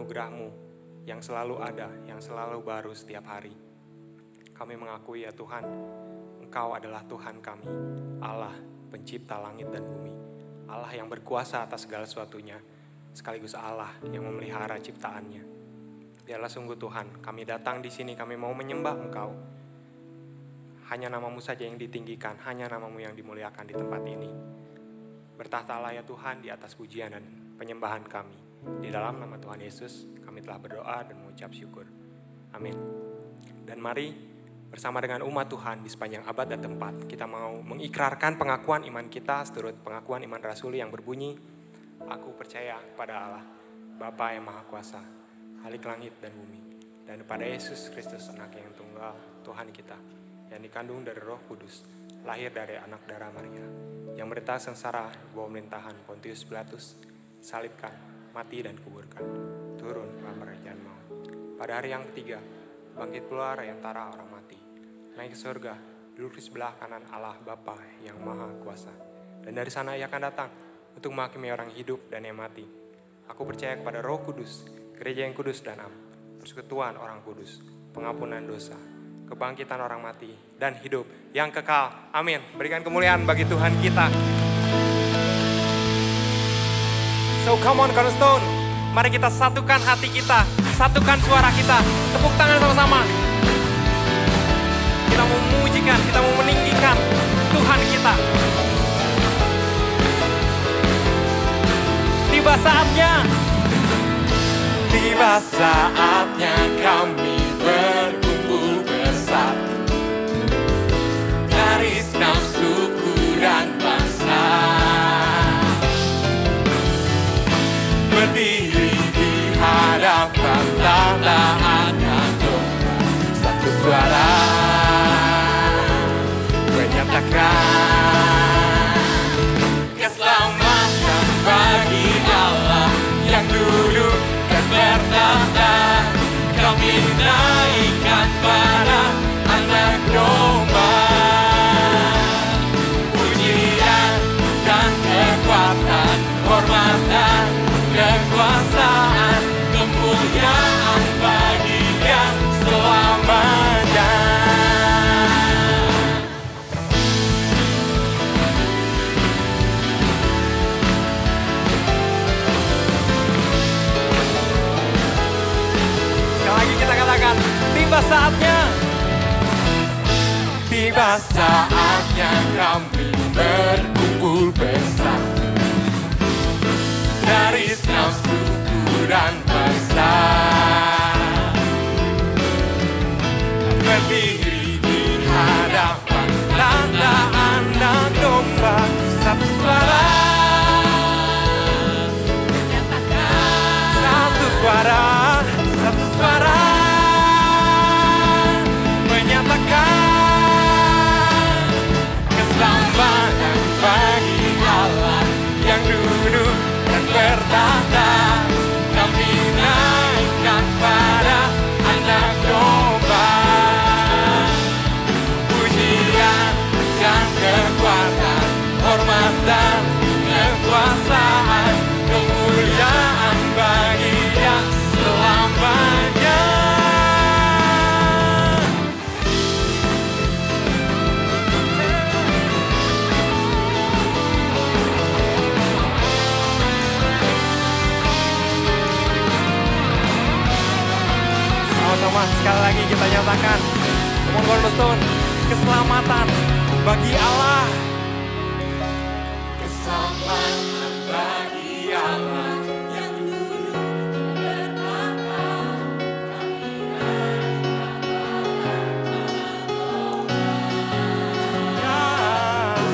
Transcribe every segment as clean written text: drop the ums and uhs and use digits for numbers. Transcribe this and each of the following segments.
anugerah-Mu yang selalu ada, yang selalu baru setiap hari. Kami mengakui ya Tuhan, Engkau adalah Tuhan kami, Allah pencipta langit dan bumi, Allah yang berkuasa atas segala sesuatunya, sekaligus Allah yang memelihara ciptaannya. Biarlah sungguh Tuhan, kami datang di sini, kami mau menyembah Engkau. Hanya nama-Mu saja yang ditinggikan, hanya nama-Mu yang dimuliakan di tempat ini. Bertahtalah ya Tuhan di atas pujian dan penyembahan kami. Di dalam nama Tuhan Yesus, kami telah berdoa dan mengucap syukur. Amin. Dan mari bersama dengan umat Tuhan di sepanjang abad dan tempat, kita mau mengikrarkan pengakuan iman kita seturut pengakuan iman rasuli yang berbunyi, aku percaya kepada Allah, Bapa yang Maha Kuasa, Khalik langit dan bumi, dan kepada Yesus Kristus, anak yang tunggal, Tuhan kita, yang dikandung dari Roh Kudus, lahir dari anak darah Maria, yang menderita sengsara di bawah pemerintahan Pontius Pilatus, salibkan, mati dan kuburkan, turun ke kerajaan maut. Pada hari yang ketiga, bangkit pula dari antara orang mati, naik ke surga, duduk di sebelah kanan Allah Bapa yang Maha Kuasa. Dan dari sana ia akan datang untuk menghakimi orang hidup dan yang mati. Aku percaya kepada Roh Kudus, gereja yang kudus dan am, persekutuan orang kudus, pengampunan dosa, kebangkitan orang mati, dan hidup yang kekal. Amin. Berikan kemuliaan bagi Tuhan kita. So come on Cornerstone, mari kita satukan hati kita, satukan suara kita, tepuk tangan sama-sama. Kita mau memujikan, kita mau meninggikan Tuhan kita. Tiba saatnya, tiba saatnya kami berkumpul bersatu, garis nafsuku dan bangsa, berdiri di hadapan tahta Anak Domba, satu suara menyatakan keselamatan bagi Allah yang duduk dan bertahta. Kami naikkan pada Anak Domba, pujian dan kekuatan, hormat dan kekuasaan, kemuliaan bagi Dia selamanya. tiba saatnya, tiba saatnya kami berkumpul bersatu, garis nafsuku dan bangsa, berdiri di hadapan tahta Anak Domba, satu suara menyatakan, satu suara menyatakan keselamatan bagi Allah yang duduk dan bertahta. Kami naikkan pada Anak Domba, pujian dan kekuatan, hormat dan kekuasaan, kemuliaan bagi Dia selamanya. Sama-sama sekali lagi kita nyatakan, Come on Cornerstone, keselamatan bagi Allah. Keselamatan bagi Allah yang duduk bertahta. Kami naikkan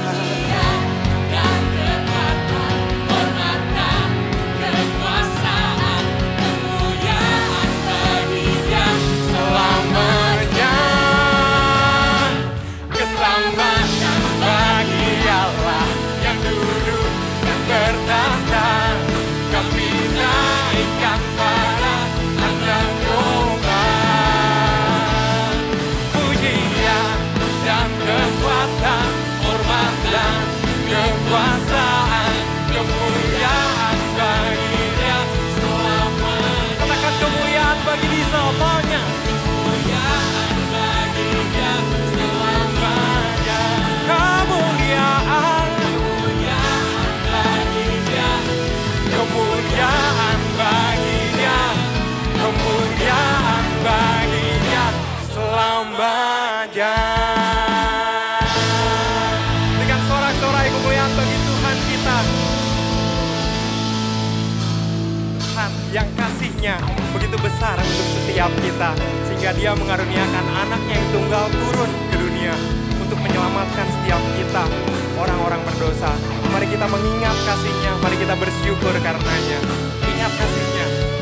pujian dan kekuatan, hormat dan kekuasaan, kemuliaan bagi Dia selamanya. Keselamatan bagi Allah yang duduk dan Tuhan yang kasih-Nya begitu besar untuk setiap kita, sehingga Dia mengaruniakan anaknya yang tunggal turun ke dunia untuk menyelamatkan setiap kita, orang-orang berdosa. Mari kita mengingat kasih-Nya, mari kita bersyukur karenanya. Ingat kasih-Nya.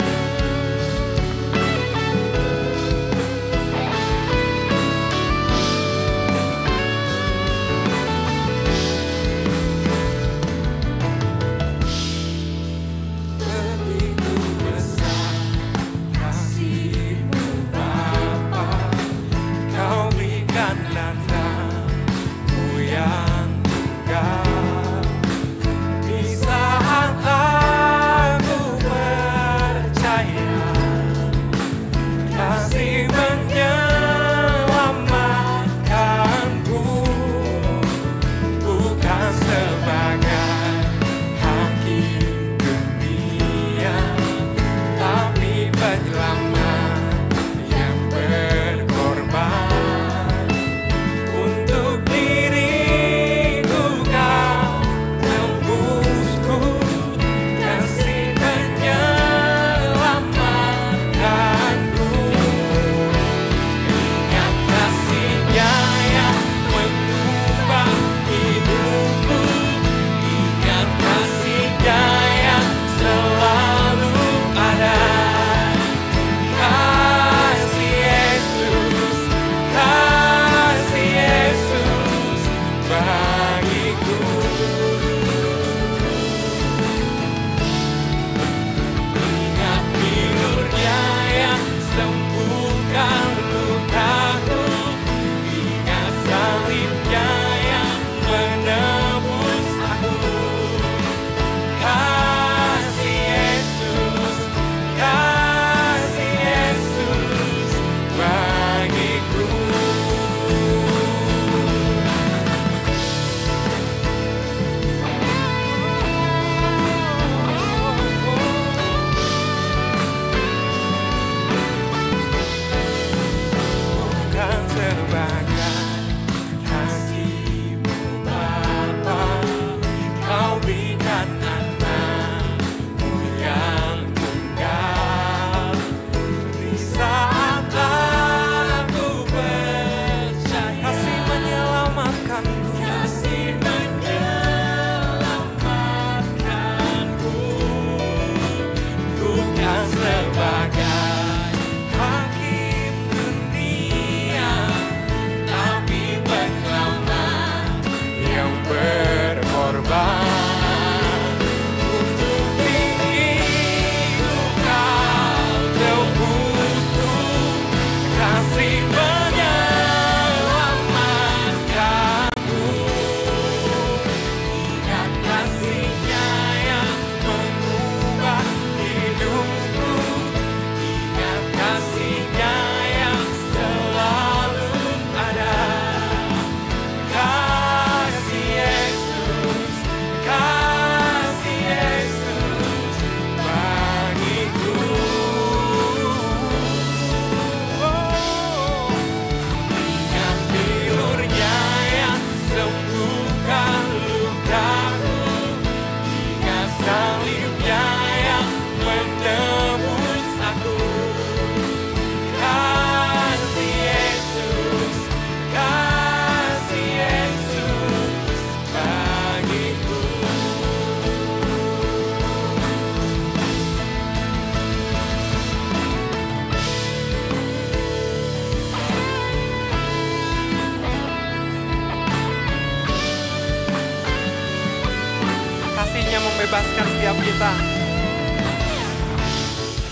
Membebaskan setiap kita.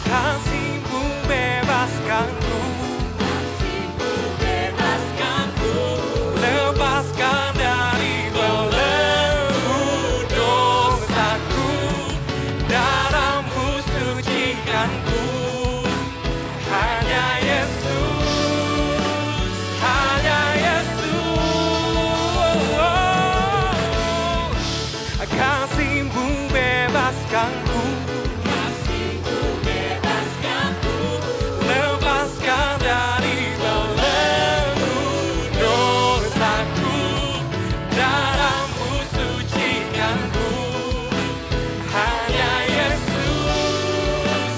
Kasih-Mu bebaskanku, Kasih-Mu bebaskanku, lepaskan dari belenggu dosaku, darah-Mu sucikanku. Hanya Yesus, hanya Yesus. Kasih-Mu bebaskanku, Kasih-Mu bebaskanku, lepaskan dari belenggu dosaku, darah-Mu sucikanku. Hanya Yesus,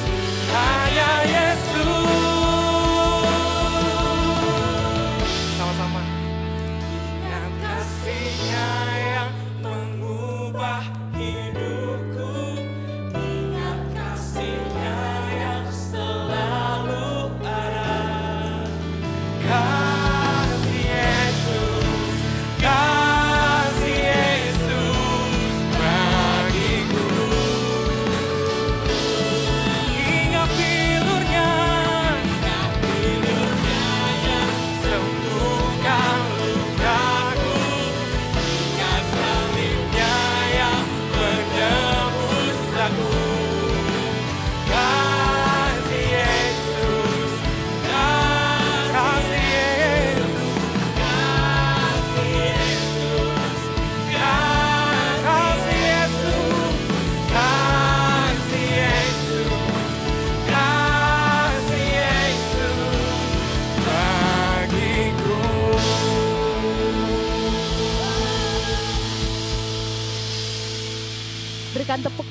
berikan tepuk.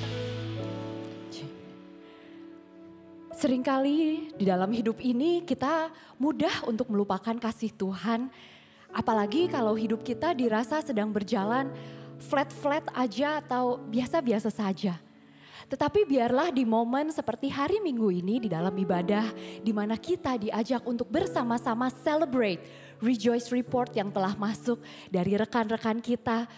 Seringkali di dalam hidup ini kita mudah untuk melupakan kasih Tuhan. Apalagi kalau hidup kita dirasa sedang berjalan flat-flat aja atau biasa-biasa saja. Tetapi biarlah di momen seperti hari Minggu ini di dalam ibadah, di mana kita diajak untuk bersama-sama celebrate Rejoice Report yang telah masuk dari rekan-rekan kita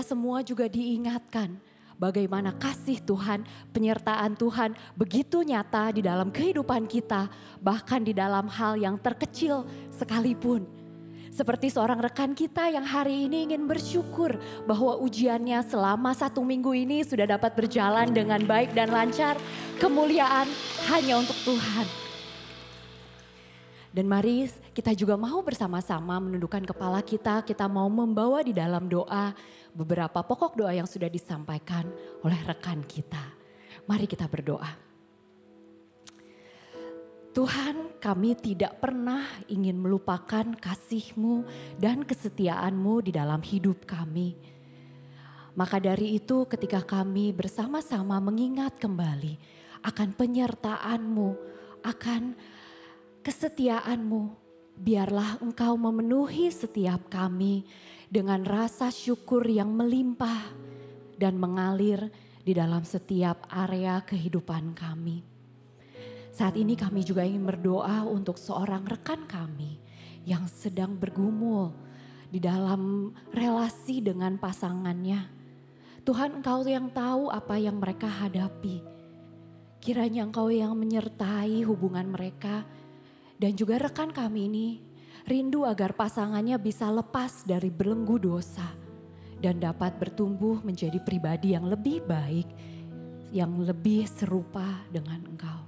semua juga diingatkan bagaimana kasih Tuhan, penyertaan Tuhan begitu nyata di dalam kehidupan kita, bahkan di dalam hal yang terkecil sekalipun. Seperti seorang rekan kita yang hari ini ingin bersyukur bahwa ujiannya selama 1 minggu ini sudah dapat berjalan dengan baik dan lancar. Kemuliaan hanya untuk Tuhan. Dan mari kita juga mau bersama-sama menundukkan kepala kita mau membawa di dalam doa beberapa pokok doa yang sudah disampaikan oleh rekan kita. Mari kita berdoa. Tuhan, kami tidak pernah ingin melupakan kasih-Mu dan kesetiaan-Mu di dalam hidup kami. Maka dari itu ketika kami bersama-sama mengingat kembali akan penyertaan-Mu, akan kesetiaan-Mu, biarlah Engkau memenuhi setiap kami dengan rasa syukur yang melimpah dan mengalir di dalam setiap area kehidupan kami. Saat ini kami juga ingin berdoa untuk seorang rekan kami yang sedang bergumul di dalam relasi dengan pasangannya. Tuhan, Engkau yang tahu apa yang mereka hadapi. Kiranya Engkau yang menyertai hubungan mereka. Dan juga rekan kami ini rindu agar pasangannya bisa lepas dari belenggu dosa. Dan dapat bertumbuh menjadi pribadi yang lebih baik, yang lebih serupa dengan Engkau.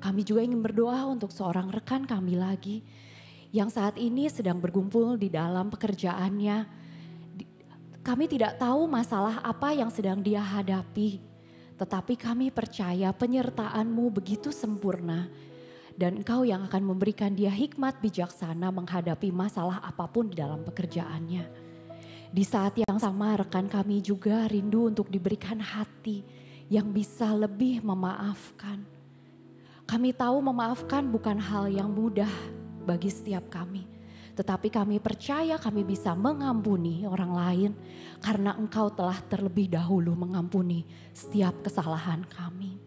Kami juga ingin berdoa untuk seorang rekan kami lagi yang saat ini sedang berkumpul di dalam pekerjaannya. Kami tidak tahu masalah apa yang sedang dia hadapi, tetapi kami percaya penyertaan-Mu begitu sempurna dan Engkau yang akan memberikan dia hikmat bijaksana menghadapi masalah apapun di dalam pekerjaannya. Di saat yang sama rekan kami juga rindu untuk diberikan hati yang bisa lebih memaafkan. Kami tahu memaafkan bukan hal yang mudah bagi setiap kami. Tetapi kami percaya kami bisa mengampuni orang lain karena Engkau telah terlebih dahulu mengampuni setiap kesalahan kami.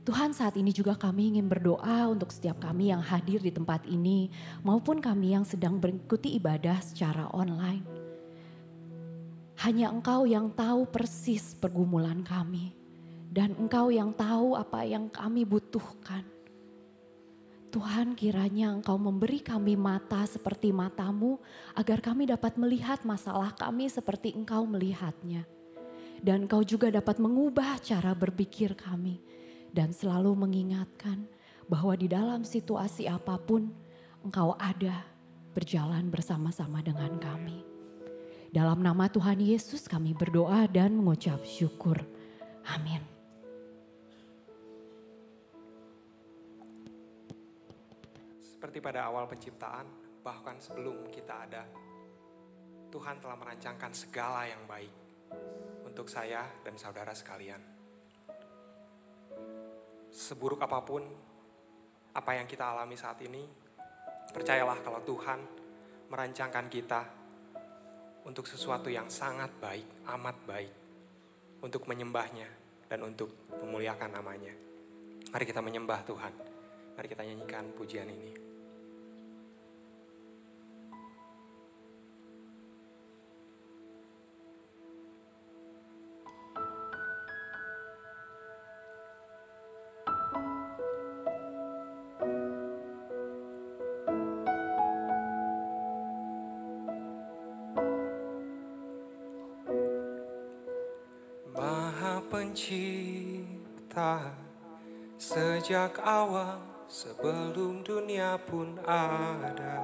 Tuhan, saat ini juga kami ingin berdoa untuk setiap kami yang hadir di tempat ini maupun kami yang sedang mengikuti ibadah secara online. Hanya Engkau yang tahu persis pergumulan kami. Dan Engkau yang tahu apa yang kami butuhkan. Tuhan, kiranya Engkau memberi kami mata seperti mata-Mu agar kami dapat melihat masalah kami seperti Engkau melihatnya. Dan Engkau juga dapat mengubah cara berpikir kami dan selalu mengingatkan bahwa di dalam situasi apapun Engkau ada berjalan bersama-sama dengan kami. Dalam nama Tuhan Yesus kami berdoa dan mengucap syukur. Amin. Seperti pada awal penciptaan, bahkan sebelum kita ada, Tuhan telah merancangkan segala yang baik untuk saya dan saudara sekalian. Seburuk apapun apa yang kita alami saat ini, percayalah kalau Tuhan merancangkan kita untuk sesuatu yang sangat baik, amat baik, untuk menyembahnya dan untuk memuliakan namanya. Mari kita menyembah Tuhan, mari kita nyanyikan pujian ini. Pencipta sejak awal sebelum dunia pun ada.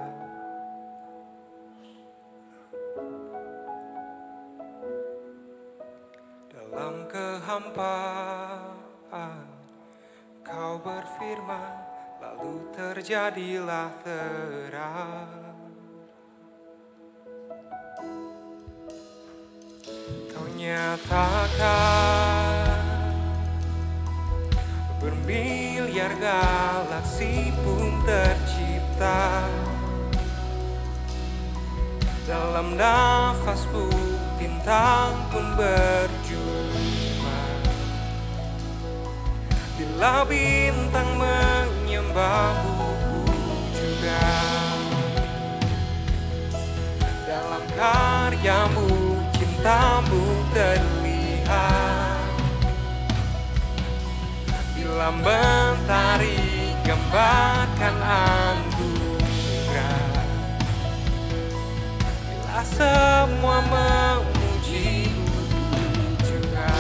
Dalam kehampaan Kau berfirman lalu terjadilah terang. Kau nyatakan bermiliar galaksi pun tercipta, dalam nafasmu bintang pun berjumpa. Bila bintang menyembahmu juga, dalam karyamu cintamu terlihat. Bila mentari gambarkan anugerah, bila semua memujimu juga.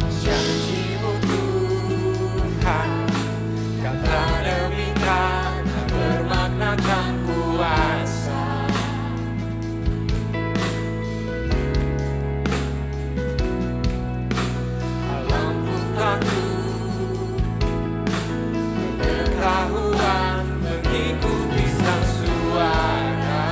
Janjimu Tuhan, kata demi kata bermaknakan kuasa. Alam pun takut, pengetahuan mengikuti sang suara.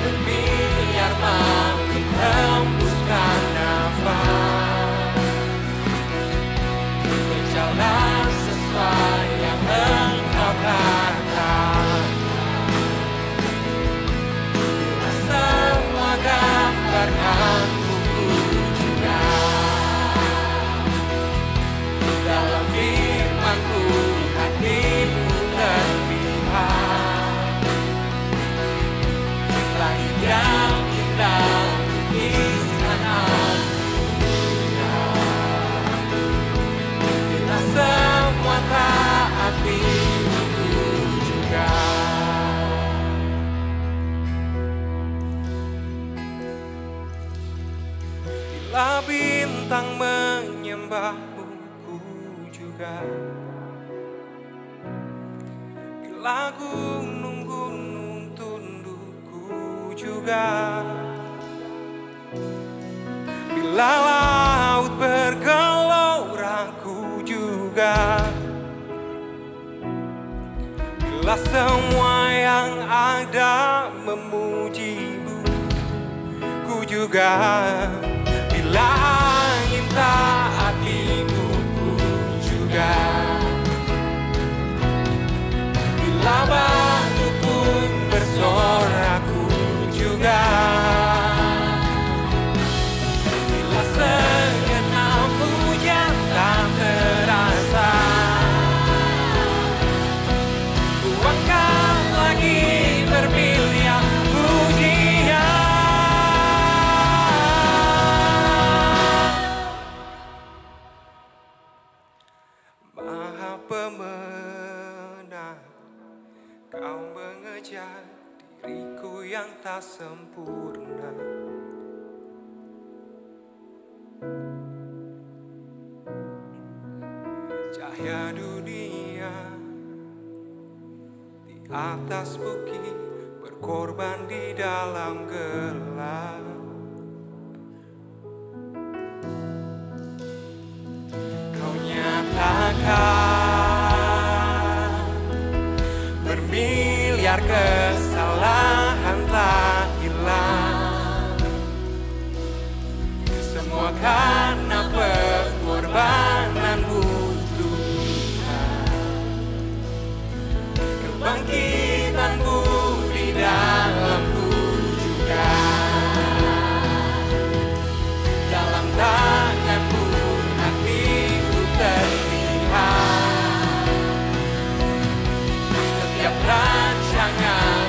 Bermiliar makhluk hembuskan nafas, berjalan sesuai yang Engkau katakan. Bila semua gambarkan buku juga, dalam firman-Mu hatimu terlihat. Langit yang indah lukisan anugerah, bila semua taatimu juga. Bila bintang menyembahmu ku juga, bila gunung-gunung tundukku juga, bila laut bergeloraku juga, bila semua yang ada memujimu ku juga, bila angin taatimu ku juga, bila batu pun bersoraku juga, bila segenap hujan tak terasa, ku angkat lagi bermiliar pujian. Maha pemenang, Kau mengejar diriku yang tak sempurna. Cahaya dunia di atas bukit berkorban di dalam gelap. Kau nyatakan bermiliar kesalahan telah hilang, semua karena pengorbananmu Tuhan. Kebangkitanmu di dalamku juga, dalam tanganmu hatiku terlihat. Setiap rancangan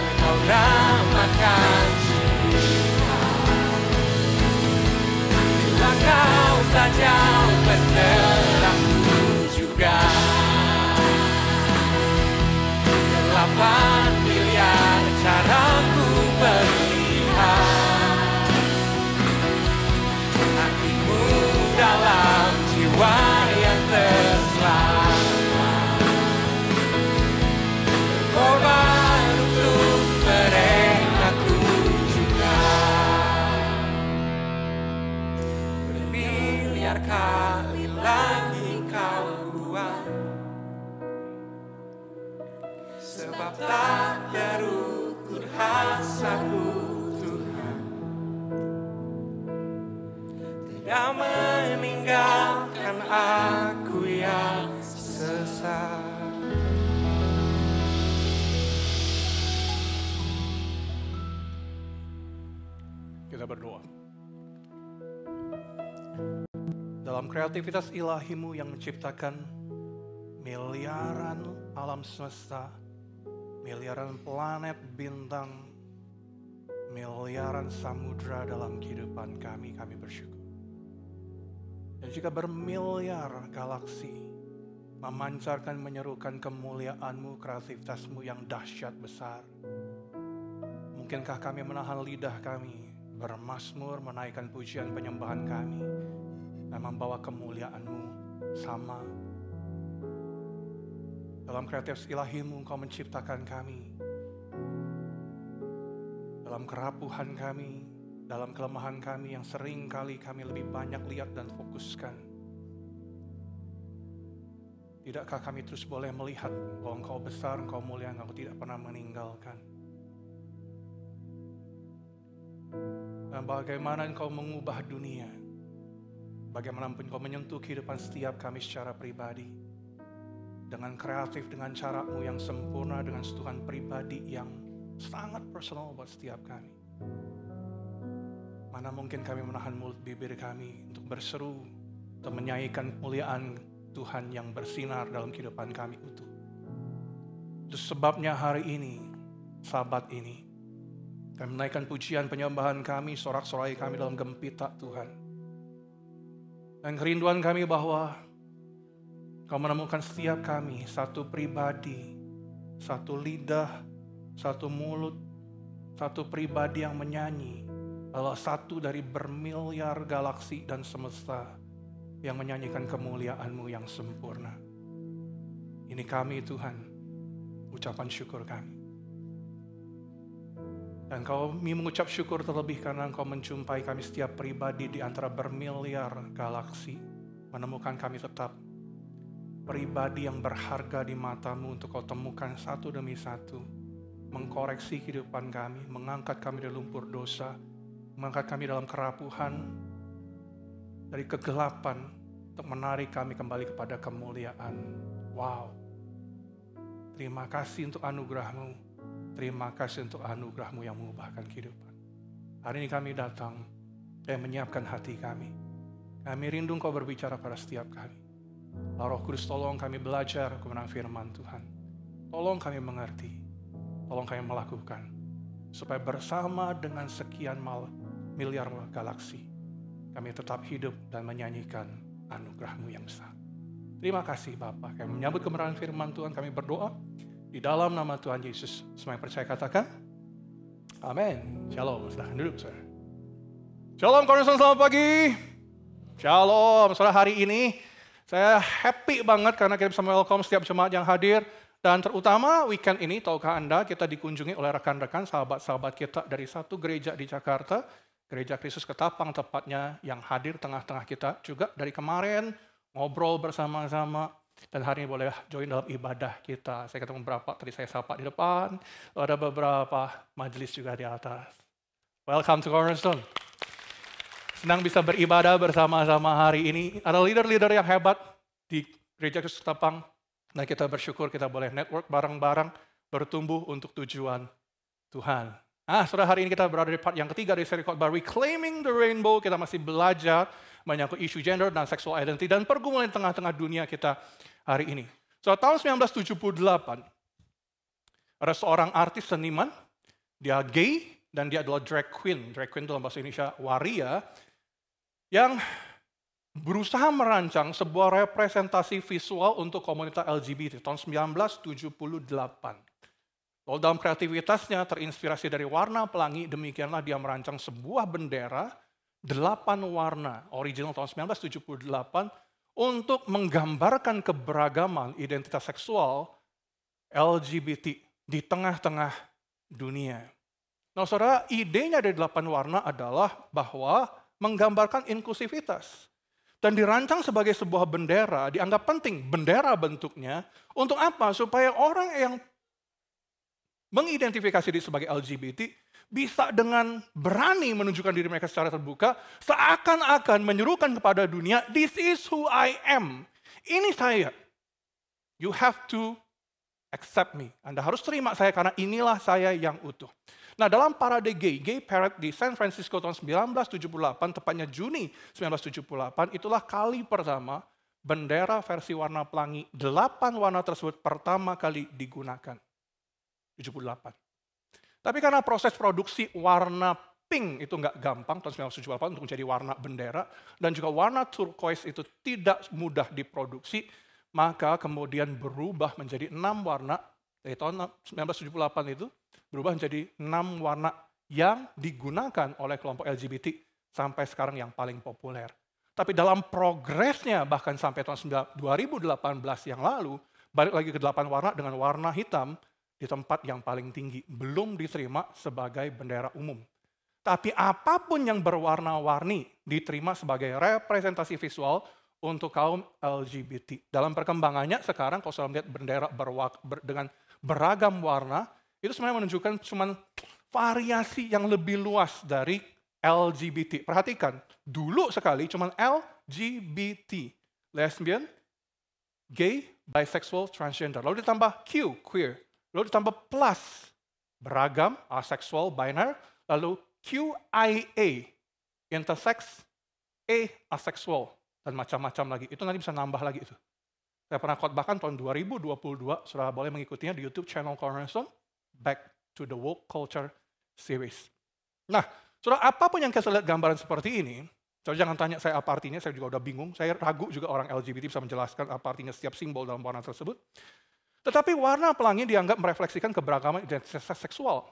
sebab tak terukur hasratku Tuhan. Tidak meninggalkan aku yang sesat. Kita berdoa. Dalam kreativitas ilahimu yang menciptakan miliaran alam semesta, miliaran planet, bintang, miliaran samudra dalam kehidupan kami bersyukur. Dan juga bermiliar galaksi memancarkan, menyerukan kemuliaanmu, kreativitasmu yang dahsyat besar. Mungkinkah kami menahan lidah kami bermazmur, menaikkan pujian penyembahan kami, dan membawa kemuliaan-Mu sama. Dalam kreativitas ilahi-Mu, Engkau menciptakan kami. Dalam kerapuhan kami, dalam kelemahan kami yang sering kali kami lebih banyak lihat dan fokuskan. Tidakkah kami terus boleh melihat bahwa Engkau besar, Engkau mulia, Engkau tidak pernah meninggalkan. Dan bagaimana Engkau mengubah dunia, bagaimana Engkau menyentuh kehidupan setiap kami secara pribadi, dengan kreatif, dengan cara-Mu yang sempurna, dengan sentuhan pribadi yang sangat personal buat setiap kami. Mana mungkin kami menahan mulut bibir kami untuk berseru, untuk menyanyikan kemuliaan Tuhan yang bersinar dalam kehidupan kami utuh. Itu sebabnya hari ini, Sabat ini, kami menaikkan pujian penyembahan kami, sorak-sorai kami dalam gempita Tuhan. Dan kerinduan kami bahwa Kau menemukan setiap kami, satu pribadi, satu lidah, satu mulut, satu pribadi yang menyanyi, adalah satu dari bermiliar galaksi dan semesta yang menyanyikan kemuliaan-Mu yang sempurna. Ini kami Tuhan, ucapan syukur kami. Dan kami mengucap syukur terlebih karena Engkau menjumpai kami setiap pribadi di antara bermiliar galaksi. Menemukan kami tetap pribadi yang berharga di mata-Mu untuk Kau temukan satu demi satu. Mengkoreksi kehidupan kami, mengangkat kami dari lumpur dosa, mengangkat kami dalam kerapuhan, dari kegelapan, untuk menarik kami kembali kepada kemuliaan. Wow. Terima kasih untuk anugerah-Mu. Terima kasih untuk anugerah-Mu yang mengubahkan kehidupan. Hari ini kami datang dan menyiapkan hati kami. Kami rindu Kau berbicara pada setiap kami. Roh Kudus, tolong kami belajar kebenaran firman Tuhan. Tolong kami mengerti. Tolong kami melakukan. Supaya bersama dengan sekian miliar galaksi, kami tetap hidup dan menyanyikan anugerah-Mu yang besar. Terima kasih Bapa. Kami menyambut kebenaran firman Tuhan. Kami berdoa di dalam nama Tuhan Yesus. Semua yang percaya katakan, amin. Shalom. Silahkan duduk, saudara. Shalom, Cornerstone, selamat pagi. Shalom, saudara. Hari ini saya happy banget karena kita bisa welcome setiap jemaat yang hadir. Dan terutama weekend ini, tahukah Anda, kita dikunjungi oleh rekan-rekan, sahabat-sahabat kita dari satu gereja di Jakarta, Gereja Kristus Ketapang tepatnya, yang hadir tengah-tengah kita juga dari kemarin, ngobrol bersama-sama. Dan hari ini boleh join dalam ibadah kita. Saya ketemu beberapa, tadi saya sapa di depan, ada beberapa majelis juga di atas. Welcome to Cornerstone. Senang bisa beribadah bersama-sama hari ini. Ada leader-leader yang hebat di Gereja Kristus Ketapang. Dan kita bersyukur kita boleh network bareng-bareng, bertumbuh untuk tujuan Tuhan. Saudara, hari ini kita berada di part yang ketiga dari seri khotbah Reclaiming the Rainbow. Kita masih belajar menyangkut isu gender dan sexual identity dan pergumulan di tengah-tengah dunia kita hari ini. So, tahun 1978, ada seorang artis seniman, dia gay dan dia adalah drag queen. Drag queen dalam bahasa Indonesia waria, yang berusaha merancang sebuah representasi visual untuk komunitas LGBT tahun 1978. Lalu dalam kreativitasnya terinspirasi dari warna pelangi, demikianlah dia merancang sebuah bendera 8 warna original tahun 1978 untuk menggambarkan keberagaman identitas seksual LGBT di tengah-tengah dunia. Nah, saudara, idenya dari 8 warna adalah bahwa menggambarkan inklusivitas. Dan dirancang sebagai sebuah bendera, dianggap penting, bendera bentuknya, untuk apa? Supaya orang yang mengidentifikasi diri sebagai LGBT, bisa dengan berani menunjukkan diri mereka secara terbuka, seakan-akan menyerukan kepada dunia, this is who I am. Ini saya. You have to accept me. Anda harus terima saya karena inilah saya yang utuh. Nah, dalam parade Gay Parade di San Francisco tahun 1978, tepatnya Juni 1978, itulah kali pertama bendera versi warna pelangi 8 warna tersebut pertama kali digunakan. 78. Tapi karena proses produksi warna pink itu nggak gampang tahun 1978 untuk menjadi warna bendera, dan juga warna turquoise itu tidak mudah diproduksi, maka kemudian berubah menjadi 6 warna dari tahun 1978 itu, berubah menjadi 6 warna yang digunakan oleh kelompok LGBT sampai sekarang yang paling populer. Tapi dalam progresnya bahkan sampai tahun 2018 yang lalu, balik lagi ke 8 warna dengan warna hitam di tempat yang paling tinggi, belum diterima sebagai bendera umum. Tapi apapun yang berwarna-warni diterima sebagai representasi visual untuk kaum LGBT. Dalam perkembangannya sekarang kalau saya melihat bendera dengan beragam warna, itu sebenarnya menunjukkan cuma variasi yang lebih luas dari LGBT. Perhatikan, dulu sekali cuma LGBT, lesbian, gay, bisexual, transgender. Lalu ditambah Q, queer. Lalu ditambah plus, beragam, asexual, binary. Lalu QIA, intersex, asexual, dan macam-macam lagi. Itu nanti bisa nambah lagi itu. Saya pernah khotbahkan tahun 2022, saudara boleh mengikutinya di YouTube channel Cornerstone, Back to the Woke Culture Series. Nah, saudara, apapun yang kita lihat gambaran seperti ini, saudara jangan tanya saya apa artinya, saya juga udah bingung. Saya ragu juga orang LGBT bisa menjelaskan apa artinya setiap simbol dalam warna tersebut. Tetapi warna pelangi dianggap merefleksikan keberagaman identitas seksual.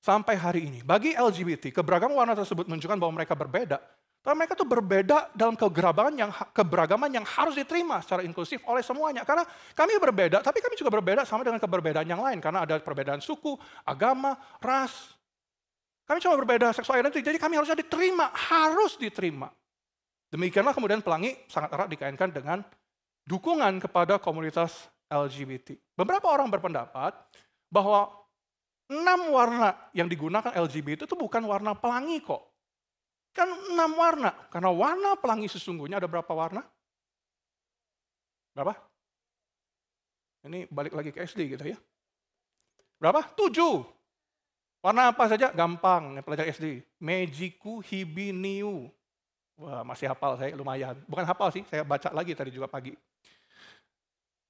Sampai hari ini, bagi LGBT, keberagaman warna tersebut menunjukkan bahwa mereka berbeda. Tapi mereka tuh berbeda dalam keberagaman yang harus diterima secara inklusif oleh semuanya. Karena kami berbeda, tapi kami juga berbeda sama dengan keberbedaan yang lain. Karena ada perbedaan suku, agama, ras. Kami cuma berbeda seksual identity, jadi kami harusnya diterima, harus diterima. Demikianlah kemudian pelangi sangat erat dikaitkan dengan dukungan kepada komunitas LGBT. Beberapa orang berpendapat bahwa 6 warna yang digunakan LGBT itu bukan warna pelangi kok. Kan 6 warna, karena warna pelangi sesungguhnya ada berapa warna? Berapa? Ini balik lagi ke SD gitu ya. Berapa? 7. Warna apa saja? Gampang, pelajar SD. Mejiku, Hibi, Niu. Wah, masih hafal saya, lumayan. Bukan hafal sih, saya baca lagi tadi juga pagi.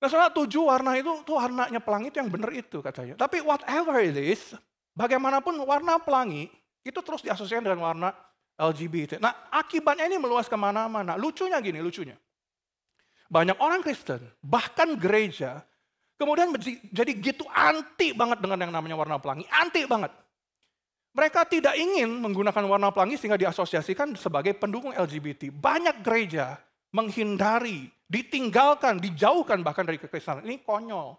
Nah, soalnya 7 warna itu tuh warnanya pelangi itu yang benar itu katanya. Tapi whatever it is, bagaimanapun warna pelangi itu terus diasosiasikan dengan warna LGBT. Nah, akibatnya ini meluas kemana-mana. Lucunya gini, lucunya. Banyak orang Kristen, bahkan gereja, kemudian jadi gitu anti banget dengan yang namanya warna pelangi. Anti banget. Mereka tidak ingin menggunakan warna pelangi sehingga diasosiasikan sebagai pendukung LGBT. Banyak gereja menghindari, ditinggalkan, dijauhkan bahkan dari kekristenan. Ini konyol.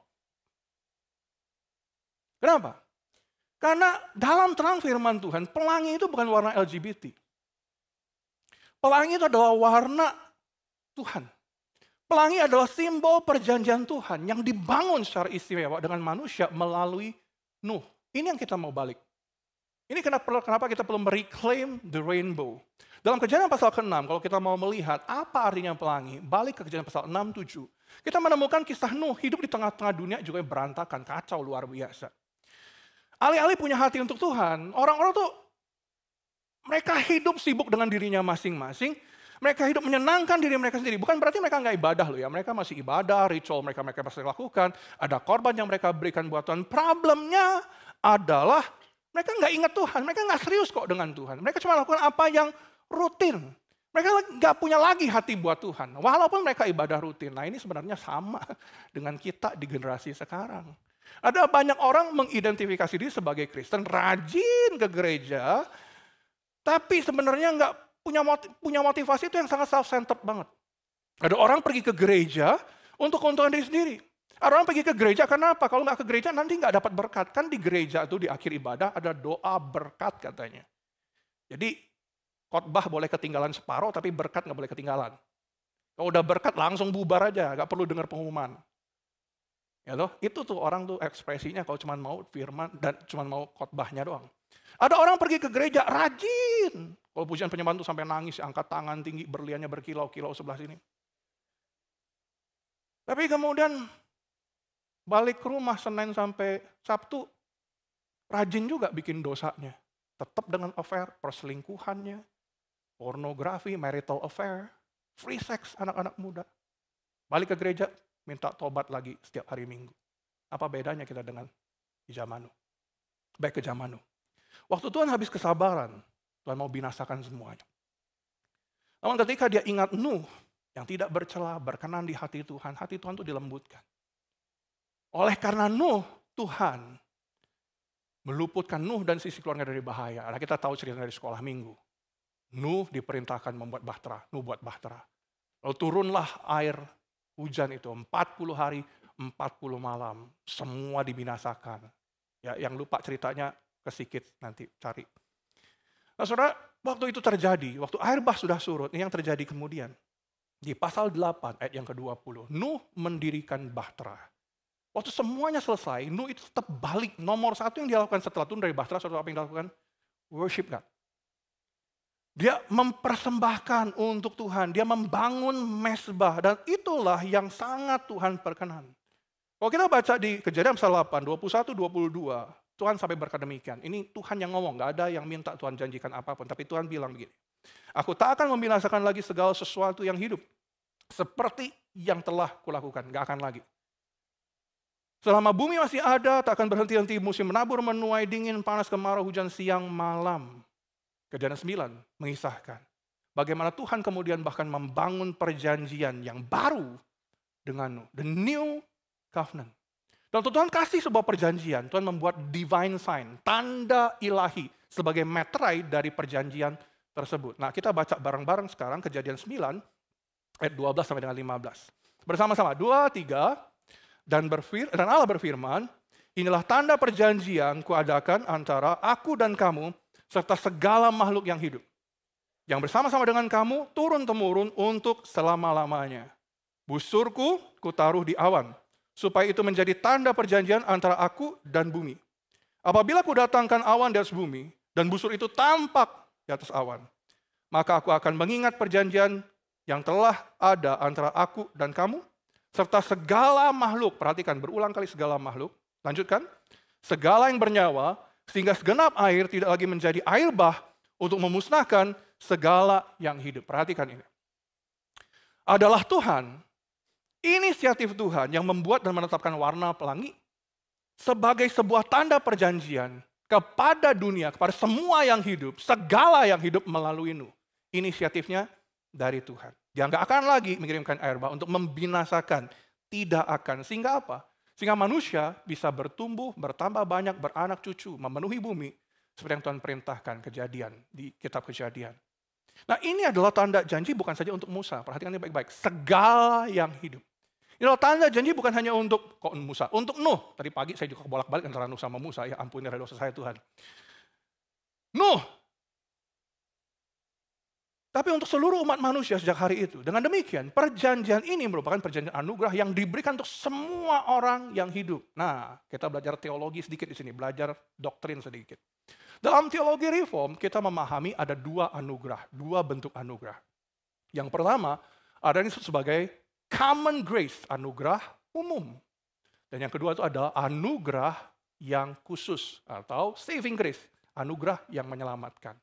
Kenapa? Karena dalam terang firman Tuhan, pelangi itu bukan warna LGBT. Pelangi itu adalah warna Tuhan. Pelangi adalah simbol perjanjian Tuhan yang dibangun secara istimewa dengan manusia melalui Nuh. Ini yang kita mau balik. Ini kenapa kita perlu mereclaim the rainbow. Dalam Kejadian pasal ke-6, kalau kita mau melihat apa artinya pelangi, balik ke Kejadian pasal 6-7. Kita menemukan kisah Nuh hidup di tengah-tengah dunia juga berantakan, kacau luar biasa. Alih-alih punya hati untuk Tuhan, orang-orang tuh mereka hidup sibuk dengan dirinya masing-masing. Mereka hidup menyenangkan diri mereka sendiri. Bukan berarti mereka nggak ibadah loh ya. Mereka masih ibadah, ritual mereka masih lakukan. Ada korban yang mereka berikan buat Tuhan. Problemnya adalah mereka nggak ingat Tuhan. Mereka nggak serius kok dengan Tuhan. Mereka cuma lakukan apa yang rutin. Mereka nggak punya lagi hati buat Tuhan. Walaupun mereka ibadah rutin. Nah, ini sebenarnya sama dengan kita di generasi sekarang. Ada banyak orang mengidentifikasi diri sebagai Kristen, rajin ke gereja, tapi sebenarnya nggak punya motivasi itu yang sangat self-centered banget. Ada orang pergi ke gereja untuk keuntungan diri sendiri. Ada orang pergi ke gereja karena apa? Kalau nggak ke gereja nanti nggak dapat berkat. Kan di gereja itu di akhir ibadah ada doa berkat katanya. Jadi khotbah boleh ketinggalan separuh, tapi berkat nggak boleh ketinggalan. Kalau udah berkat langsung bubar aja, nggak perlu dengar pengumuman. Ya loh, itu tuh orang tuh ekspresinya kalau cuma mau firman dan cuma mau khotbahnya doang. Ada orang pergi ke gereja rajin. Kalau pujian penyembahan tuh sampai nangis, angkat tangan tinggi, berliannya berkilau-kilau sebelah sini. Tapi kemudian balik ke rumah Senin sampai Sabtu, rajin juga bikin dosanya. Tetap dengan affair, perselingkuhannya, pornografi, marital affair, free sex anak-anak muda. Balik ke gereja, minta tobat lagi setiap hari Minggu. Apa bedanya kita dengan di zaman Nuh? Baik ke zaman Nuh. Waktu Tuhan habis kesabaran, Tuhan mau binasakan semuanya. Namun ketika dia ingat Nuh yang tidak bercela, berkenan di hati Tuhan itu dilembutkan. Oleh karena Nuh, Tuhan meluputkan Nuh dan sisi keluarga dari bahaya. Nah, kita tahu cerita dari sekolah minggu. Nuh diperintahkan membuat bahtera, Nuh buat bahtera. Lalu turunlah air hujan itu 40 hari, 40 malam, semua dibinasakan. Ya, yang lupa ceritanya kesikit nanti cari. Nah, saudara, waktu itu terjadi, waktu air bah sudah surut, ini yang terjadi kemudian. Di pasal 8 ayat yang ke-20, Nuh mendirikan bahtera. Waktu semuanya selesai, Nuh itu tetap balik. Nomor satu yang dilakukan setelah turun dari bahtera, saudara, apa yang dilakukan? Worship God. Dia mempersembahkan untuk Tuhan, dia membangun mezbah, dan itulah yang sangat Tuhan perkenan. Kalau kita baca di Kejadian pasal 8, 21, 22, Tuhan sampai berkata demikian. Ini Tuhan yang ngomong, gak ada yang minta Tuhan janjikan apapun, tapi Tuhan bilang begini. Aku tak akan membinasakan lagi segala sesuatu yang hidup, seperti yang telah kulakukan, gak akan lagi. Selama bumi masih ada, tak akan berhenti-henti musim menabur, menuai, dingin, panas, kemarau, hujan, siang, malam. Kejadian 9 mengisahkan bagaimana Tuhan kemudian bahkan membangun perjanjian yang baru dengan Nuh. The new covenant. Dan Tuhan kasih sebuah perjanjian, Tuhan membuat divine sign, tanda ilahi sebagai meterai dari perjanjian tersebut. Nah, kita baca bareng-bareng sekarang Kejadian 9 ayat 12 sampai dengan 15. Bersama-sama 2, 3 dan Allah berfirman, inilah tanda perjanjian kuadakan antara aku dan kamu serta segala makhluk yang hidup, yang bersama-sama dengan kamu turun-temurun untuk selama-lamanya. Busurku kutaruh di awan, supaya itu menjadi tanda perjanjian antara aku dan bumi. Apabila kudatangkan awan di atas bumi, dan busur itu tampak di atas awan, maka aku akan mengingat perjanjian yang telah ada antara aku dan kamu, serta segala makhluk. Perhatikan, berulang kali segala makhluk. Lanjutkan, segala yang bernyawa, sehingga segenap air tidak lagi menjadi air bah untuk memusnahkan segala yang hidup. Perhatikan ini. Adalah Tuhan, inisiatif Tuhan yang membuat dan menetapkan warna pelangi sebagai sebuah tanda perjanjian kepada dunia, kepada semua yang hidup, segala yang hidup melalui Nuh. Inisiatifnya dari Tuhan. Dia nggak akan lagi mengirimkan air bah untuk membinasakan. Tidak akan. Sehingga apa? Sehingga manusia bisa bertumbuh, bertambah banyak, beranak cucu, memenuhi bumi. Seperti yang Tuhan perintahkan Kejadian, di kitab Kejadian. Nah, ini adalah tanda janji bukan saja untuk Musa. Perhatikan ini baik-baik. Segala yang hidup. Ini adalah tanda janji bukan hanya untuk Musa, untuk Nuh. Tadi pagi saya juga bolak-balik antara Nuh sama Musa. Ya ampuni dosa saya Tuhan. Nuh. Tapi untuk seluruh umat manusia sejak hari itu. Dengan demikian, perjanjian ini merupakan perjanjian anugerah yang diberikan untuk semua orang yang hidup. Nah, kita belajar teologi sedikit di sini, belajar doktrin sedikit. Dalam teologi reform, kita memahami ada dua anugerah, dua bentuk anugerah. Yang pertama, ada yang disebut sebagai common grace, anugerah umum. Dan yang kedua itu adalah anugerah yang khusus, atau saving grace, anugerah yang menyelamatkan.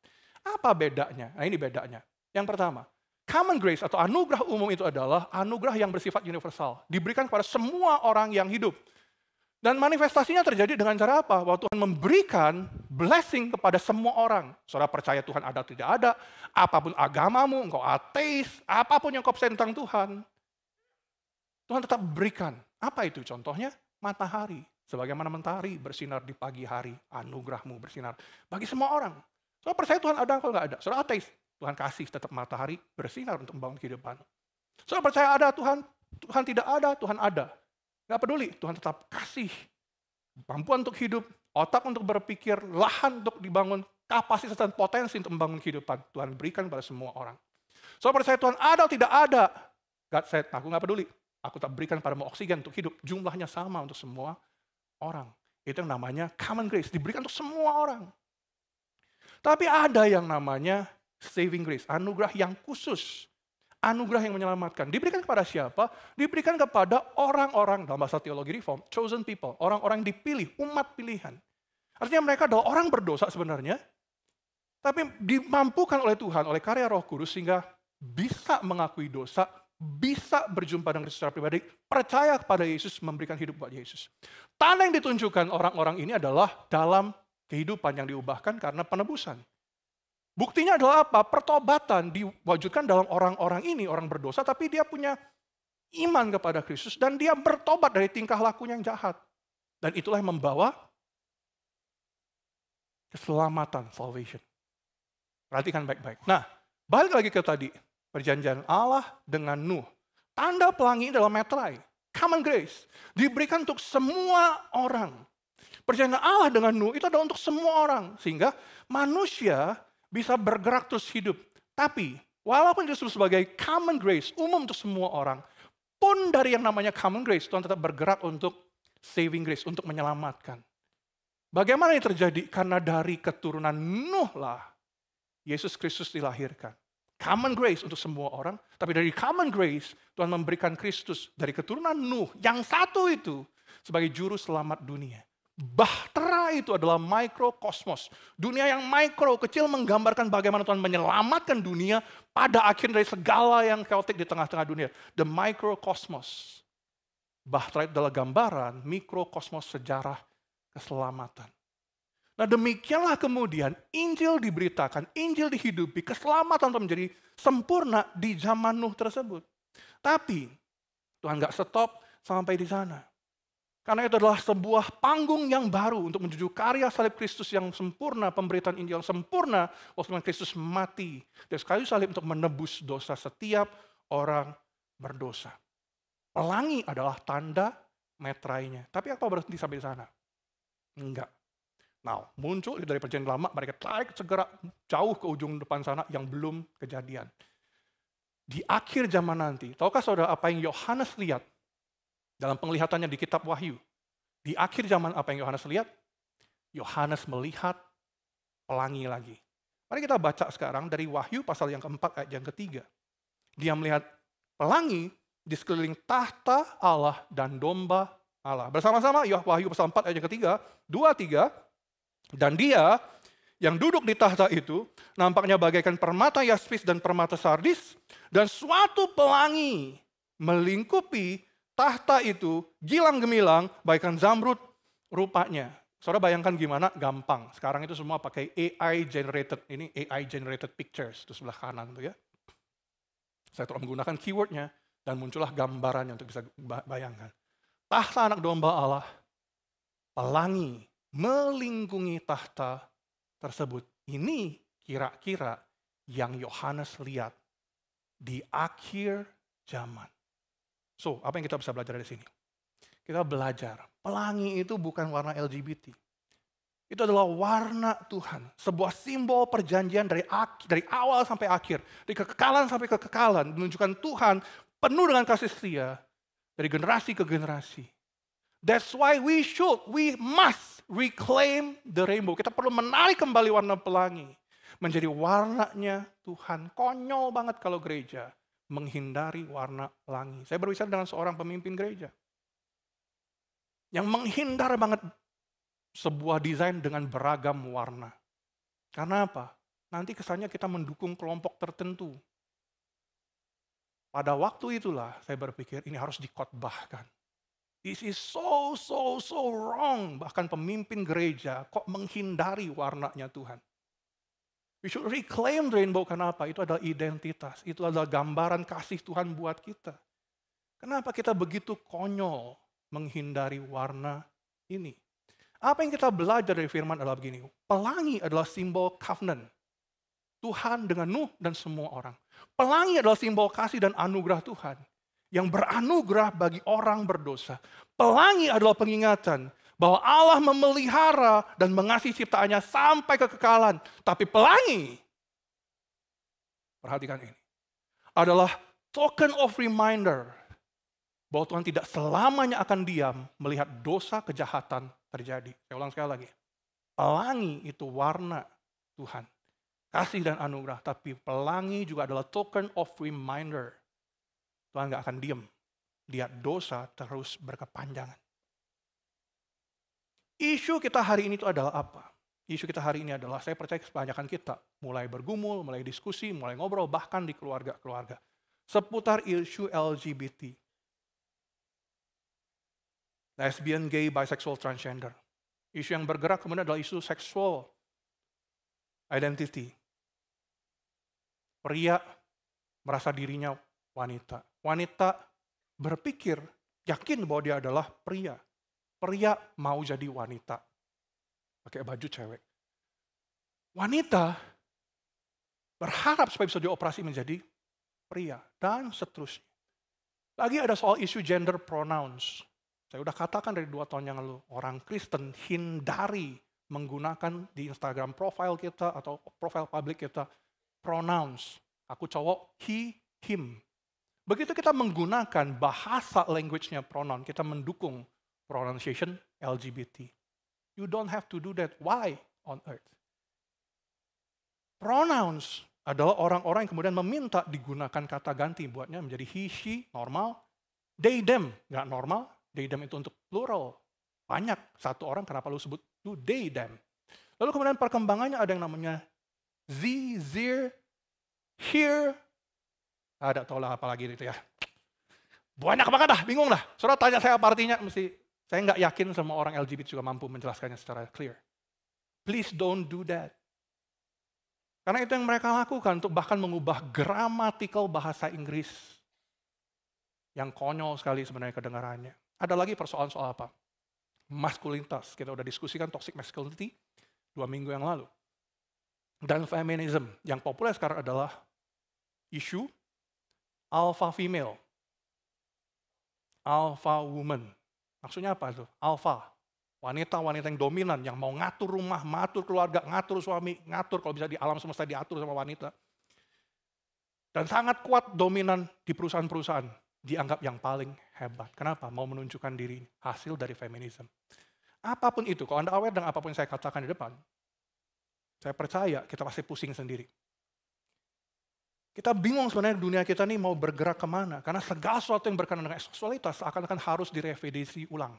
Apa bedanya? Nah, ini bedanya. Yang pertama, common grace atau anugerah umum itu adalah anugerah yang bersifat universal. Diberikan kepada semua orang yang hidup. Dan manifestasinya terjadi dengan cara apa? Bahwa Tuhan memberikan blessing kepada semua orang. Saudara percaya Tuhan ada atau tidak ada, apapun agamamu, engkau ateis, apapun yang kau percaya tentang Tuhan, Tuhan tetap berikan. Apa itu contohnya? Matahari. Sebagaimana mentari bersinar di pagi hari, anugerahmu bersinar bagi semua orang. Saudara percaya Tuhan ada atau nggak ada? Saudara ateis, Tuhan kasih tetap matahari bersinar untuk membangun kehidupan. Saudara percaya ada Tuhan, Tuhan tidak ada, Tuhan ada. Nggak peduli, Tuhan tetap kasih kemampuan untuk hidup, otak untuk berpikir, lahan untuk dibangun, kapasitas dan potensi untuk membangun kehidupan. Tuhan berikan pada semua orang. Saudara percaya Tuhan ada atau tidak ada? God said, aku nggak peduli. Aku tak berikan padamu oksigen untuk hidup. Jumlahnya sama untuk semua orang. Itu yang namanya common grace. Diberikan untuk semua orang. Tapi ada yang namanya saving grace. Anugerah yang khusus. Anugerah yang menyelamatkan. Diberikan kepada siapa? Diberikan kepada orang-orang, dalam bahasa teologi reform, chosen people. Orang-orang yang dipilih, umat pilihan. Artinya mereka adalah orang berdosa sebenarnya. Tapi dimampukan oleh Tuhan, oleh karya Roh Kudus, sehingga bisa mengakui dosa, bisa berjumpa dengan Kristus secara pribadi, percaya kepada Yesus, memberikan hidup buat Yesus. Tanda yang ditunjukkan orang-orang ini adalah dalam kehidupan yang diubahkan karena penebusan. Buktinya adalah apa? Pertobatan diwajibkan dalam orang-orang ini, orang berdosa, tapi dia punya iman kepada Kristus dan dia bertobat dari tingkah lakunya yang jahat. Dan itulah yang membawa keselamatan, salvation. Perhatikan baik-baik. Nah, balik lagi ke tadi. Perjanjian Allah dengan Nuh. Tanda pelangi adalah metrai. Common grace. Diberikan untuk semua orang. Perjanjian Allah dengan Nuh itu adalah untuk semua orang. Sehingga manusia bisa bergerak terus hidup. Tapi, walaupun disebut sebagai common grace, umum untuk semua orang, pun dari yang namanya common grace, Tuhan tetap bergerak untuk saving grace, untuk menyelamatkan. Bagaimana ini terjadi? Karena dari keturunan Nuh lah, Yesus Kristus dilahirkan. Common grace untuk semua orang, tapi dari common grace Tuhan memberikan Kristus dari keturunan Nuh yang satu itu sebagai juru selamat dunia. Bahtera itu adalah mikrokosmos. Dunia yang mikro, kecil menggambarkan bagaimana Tuhan menyelamatkan dunia pada akhir dari segala yang chaotic di tengah-tengah dunia. The mikrokosmos. Bahtera itu adalah gambaran mikrokosmos sejarah keselamatan. Nah demikianlah kemudian Injil diberitakan, Injil dihidupi, keselamatan menjadi sempurna di zaman Nuh tersebut. Tapi Tuhan gak stop sampai di sana. Karena itu adalah sebuah panggung yang baru untuk menuju karya salib Kristus yang sempurna, pemberitaan Injil yang sempurna, waktu Kristus mati dari kayu salib untuk menebus dosa setiap orang berdosa. Pelangi adalah tanda metrainya. Tapi apa berhenti sampai di sana? Enggak. Nah, muncul dari perjanjian lama, mereka tarik segera jauh ke ujung depan sana yang belum kejadian. Di akhir zaman nanti, tahukah saudara apa yang Yohanes lihat dalam penglihatannya di kitab Wahyu? Di akhir zaman apa yang Yohanes lihat? Yohanes melihat pelangi lagi. Mari kita baca sekarang dari Wahyu pasal yang keempat ayat yang ketiga. Dia melihat pelangi di sekeliling tahta Allah dan domba Allah. Bersama-sama Wahyu pasal 4 ayat yang ketiga, 2-3. Dan dia yang duduk di tahta itu nampaknya bagaikan permata yaspis dan permata sardis, dan suatu pelangi melingkupi tahta itu gilang gemilang bagaikan zamrud rupanya. Saudara bayangkan gimana? Gampang. Sekarang itu semua pakai AI generated. Ini AI generated pictures itu sebelah kanan tuh ya. Saya telah menggunakan keywordnya dan muncullah gambarannya untuk bisa bayangkan. Tahta anak domba Allah, pelangi melingkungi tahta tersebut. Ini kira-kira yang Yohanes lihat di akhir zaman. So, apa yang kita bisa belajar dari sini? Kita belajar, pelangi itu bukan warna LGBT. Itu adalah warna Tuhan. Sebuah simbol perjanjian dari awal sampai akhir. Dari kekekalan sampai kekekalan. Menunjukkan Tuhan penuh dengan kasih setia. Dari generasi ke generasi. That's why we must reclaim the rainbow. Kita perlu menarik kembali warna pelangi. Menjadi warnanya Tuhan. Konyol banget kalau gereja menghindari warna pelangi. Saya berbicara dengan seorang pemimpin gereja. Yang menghindar banget sebuah desain dengan beragam warna. Karena apa? Nanti kesannya kita mendukung kelompok tertentu. Pada waktu itulah saya berpikir ini harus dikotbahkan. This is so wrong. Bahkan pemimpin gereja kok menghindari warnanya Tuhan. We should reclaim the rainbow. Kenapa? Itu adalah identitas. Itu adalah gambaran kasih Tuhan buat kita. Kenapa kita begitu konyol menghindari warna ini? Apa yang kita belajar dari firman adalah begini. Pelangi adalah simbol covenant. Tuhan dengan Nuh dan semua orang. Pelangi adalah simbol kasih dan anugerah Tuhan. Yang beranugerah bagi orang berdosa. Pelangi adalah pengingatan bahwa Allah memelihara dan mengasihi ciptaannya sampai kekekalan. Tapi pelangi, perhatikan ini, adalah token of reminder Bahwa Tuhan tidak selamanya akan diam melihat dosa kejahatan terjadi. Saya ulang sekali lagi. Pelangi itu warna Tuhan. Kasih dan anugerah. Tapi pelangi juga adalah token of reminder. Tuhan gak akan diam. Lihat dosa terus berkepanjangan. Isu kita hari ini itu adalah apa? Isu kita hari ini adalah, saya percaya kebanyakan kita mulai bergumul, mulai diskusi, mulai ngobrol, bahkan di keluarga-keluarga. Seputar isu LGBT. Lesbian, gay, bisexual, transgender. Isu yang bergerak kemudian adalah isu sexual identity. Pria merasa dirinya wanita. Wanita berpikir, yakin bahwa dia adalah pria. Pria mau jadi wanita. Pakai baju cewek. Wanita berharap supaya bisa dioperasi menjadi pria. Dan seterusnya. Lagi ada soal isu gender pronouns. Saya udah katakan dari 2 tahun yang lalu, orang Kristen hindari menggunakan di Instagram profile kita atau profile publik kita pronouns. Aku cowok, he, him. Begitu kita menggunakan bahasa language-nya pronoun, kita mendukung pronunciation LGBT. You don't have to do that. Why on earth? Pronouns adalah orang-orang yang kemudian meminta digunakan kata ganti. Buatnya menjadi he, she, normal. They, them, nggak normal. They, them itu untuk plural. Banyak. Satu orang, kenapa lu sebut you, they, them. Lalu kemudian perkembangannya ada yang namanya ze, zir, here. Ada tau lah apa lagi itu ya. Banyak banget dah, bingung dah. Saudara tanya saya apa artinya, mesti saya nggak yakin semua orang LGBT juga mampu menjelaskannya secara clear. Please don't do that. Karena itu yang mereka lakukan untuk bahkan mengubah gramatikal bahasa Inggris. Yang konyol sekali sebenarnya kedengarannya. Ada lagi persoalan soal apa? Maskulinitas. Kita udah diskusikan toxic masculinity 2 minggu yang lalu. Dan feminism. Yang populer sekarang adalah isu alpha female. Alpha woman. Maksudnya apa itu? Alpha. Wanita-wanita yang dominan, yang mau ngatur rumah, ngatur keluarga, ngatur suami, ngatur kalau bisa di alam semesta diatur sama wanita. Dan sangat kuat dominan di perusahaan-perusahaan. Dianggap yang paling hebat. Kenapa? Mau menunjukkan diri. Hasil dari feminisme. Apapun itu, kalau Anda aware dengan apapun yang saya katakan di depan, saya percaya kita pasti pusing sendiri. Kita bingung sebenarnya dunia kita ini mau bergerak kemana. Karena segala sesuatu yang berkaitan dengan seksualitas akan harus direvidisi ulang.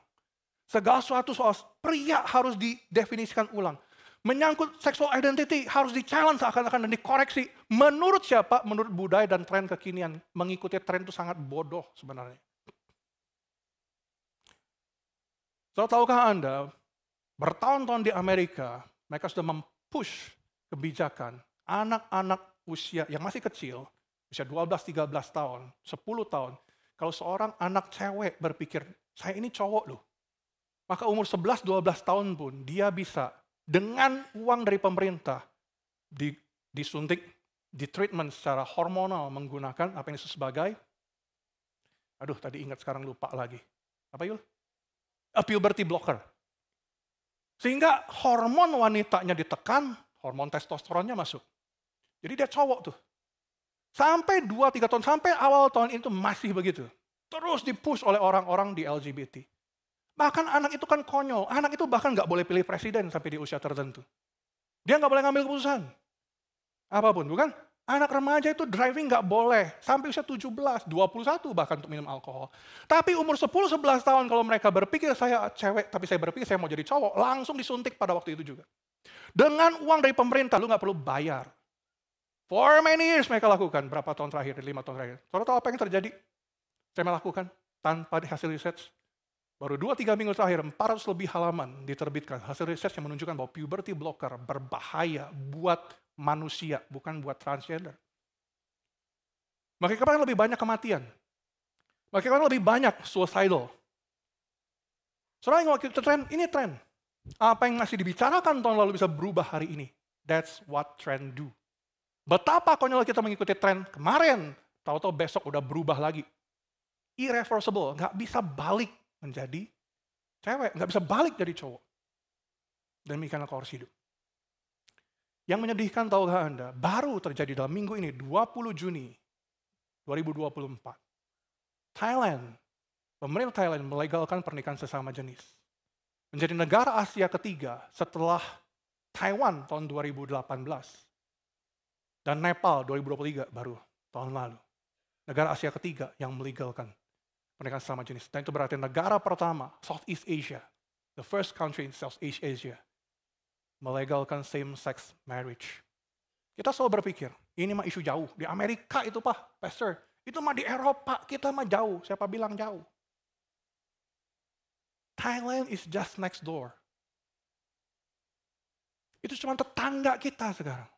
Segala sesuatu soal pria harus didefinisikan ulang. Menyangkut sexual identity harus di-challenge seakan-akan dan dikoreksi. Menurut siapa? Menurut budaya dan tren kekinian. Mengikuti tren itu sangat bodoh sebenarnya. So, tahukah Anda, bertahun-tahun di Amerika, mereka sudah mempush kebijakan anak-anak usia yang masih kecil, usia 12-13 tahun, 10 tahun, kalau seorang anak cewek berpikir, saya ini cowok loh, maka umur 11-12 tahun pun dia bisa dengan uang dari pemerintah disuntik, ditreatment secara hormonal menggunakan apa yang disebut sebagai, aduh tadi ingat sekarang lupa lagi, apa Yul? A puberty blocker. Sehingga hormon wanitanya ditekan, hormon testosteronnya masuk. Jadi dia cowok tuh. Sampai 2-3 tahun, sampai awal tahun itu masih begitu. Terus dipush oleh orang-orang di LGBT. Bahkan anak itu kan konyol. Anak itu bahkan nggak boleh pilih presiden sampai di usia tertentu. Dia nggak boleh ngambil keputusan. Apapun, bukan? Anak remaja itu driving nggak boleh. Sampai usia 17, 21 bahkan untuk minum alkohol. Tapi umur 10-11 tahun kalau mereka berpikir saya cewek, tapi saya berpikir saya mau jadi cowok, langsung disuntik pada waktu itu juga. Dengan uang dari pemerintah, lu nggak perlu bayar. For many years mereka lakukan. Berapa tahun terakhir? 5 tahun terakhir. Saudara tahu apa yang terjadi? Saya melakukan tanpa hasil research. Baru 2-3 minggu terakhir, 400 lebih halaman diterbitkan. Hasil research yang menunjukkan bahwa puberty blocker berbahaya buat manusia, bukan buat transgender. Makin kemarin lebih banyak kematian. Makin kemarin lebih banyak suicidal. Saudara yang waktu itu tren, ini tren. Apa yang masih dibicarakan tahun lalu bisa berubah hari ini. That's what trend do. Betapa konyol kita mengikuti tren kemarin, tahu-tahu besok udah berubah lagi. Irreversible, nggak bisa balik menjadi cewek, nggak bisa balik jadi cowok. Demikianlah kau harus hidup. Yang menyedihkan tahukah Anda, baru terjadi dalam minggu ini, 20 Juni 2024. Thailand pemerintah Thailand melegalkan pernikahan sesama jenis. Menjadi negara Asia ketiga setelah Taiwan tahun 2018. Dan Nepal 2023 baru tahun lalu. Negara Asia ketiga yang melegalkan pernikahan sesama jenis. Dan itu berarti negara pertama, Southeast Asia, the first country in Southeast Asia, melegalkan same-sex marriage. Kita selalu berpikir, ini mah isu jauh. Di Amerika itu Pak, Pastor. Itu mah di Eropa, kita mah jauh. Siapa bilang jauh? Thailand is just next door. Itu cuma tetangga kita sekarang.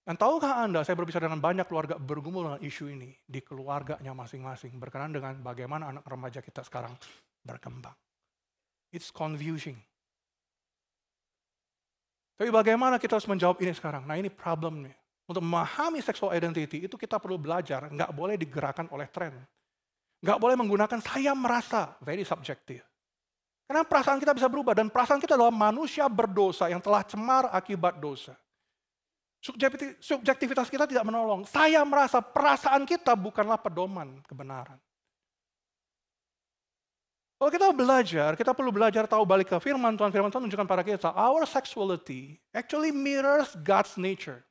Dan tahukah Anda, saya berbicara dengan banyak keluarga bergumul dengan isu ini di keluarganya masing-masing, berkenaan dengan bagaimana anak remaja kita sekarang berkembang. It's confusing. Tapi bagaimana kita harus menjawab ini sekarang? Nah ini problemnya. Untuk memahami sexual identity itu kita perlu belajar, nggak boleh digerakkan oleh tren. Nggak boleh menggunakan saya merasa, very subjective. Karena perasaan kita bisa berubah, dan perasaan kita adalah manusia berdosa yang telah cemar akibat dosa. Subjektivitas kita tidak menolong. Saya merasa perasaan kita bukanlah pedoman kebenaran. Kalau kita belajar, kita perlu belajar tahu balik ke firman Tuhan. Firman Tuhan menunjukkan pada kita, our sexuality actually mirrors God's nature.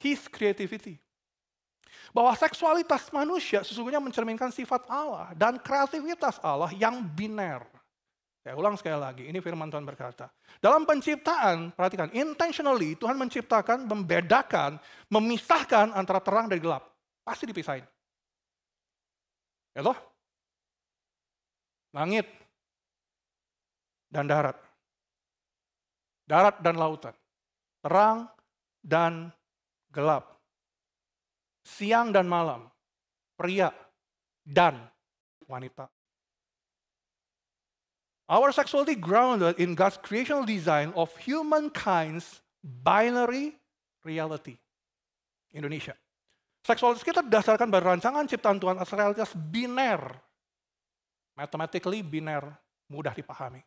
His creativity. Bahwa seksualitas manusia sesungguhnya mencerminkan sifat Allah dan kreativitas Allah yang biner. Saya ulang sekali lagi, ini firman Tuhan berkata. Dalam penciptaan, perhatikan, intentionally Tuhan menciptakan, membedakan, memisahkan antara terang dan gelap. Pasti dipisahin. Ya toh? Langit dan darat. Darat dan lautan. Terang dan gelap. Siang dan malam. Pria dan wanita. Our sexuality grounded in God's creational design of humankind's binary reality. Indonesia. Seksualitas kita didasarkan pada rancangan ciptaan Tuhan atas realitas biner. Mathematically biner, mudah dipahami.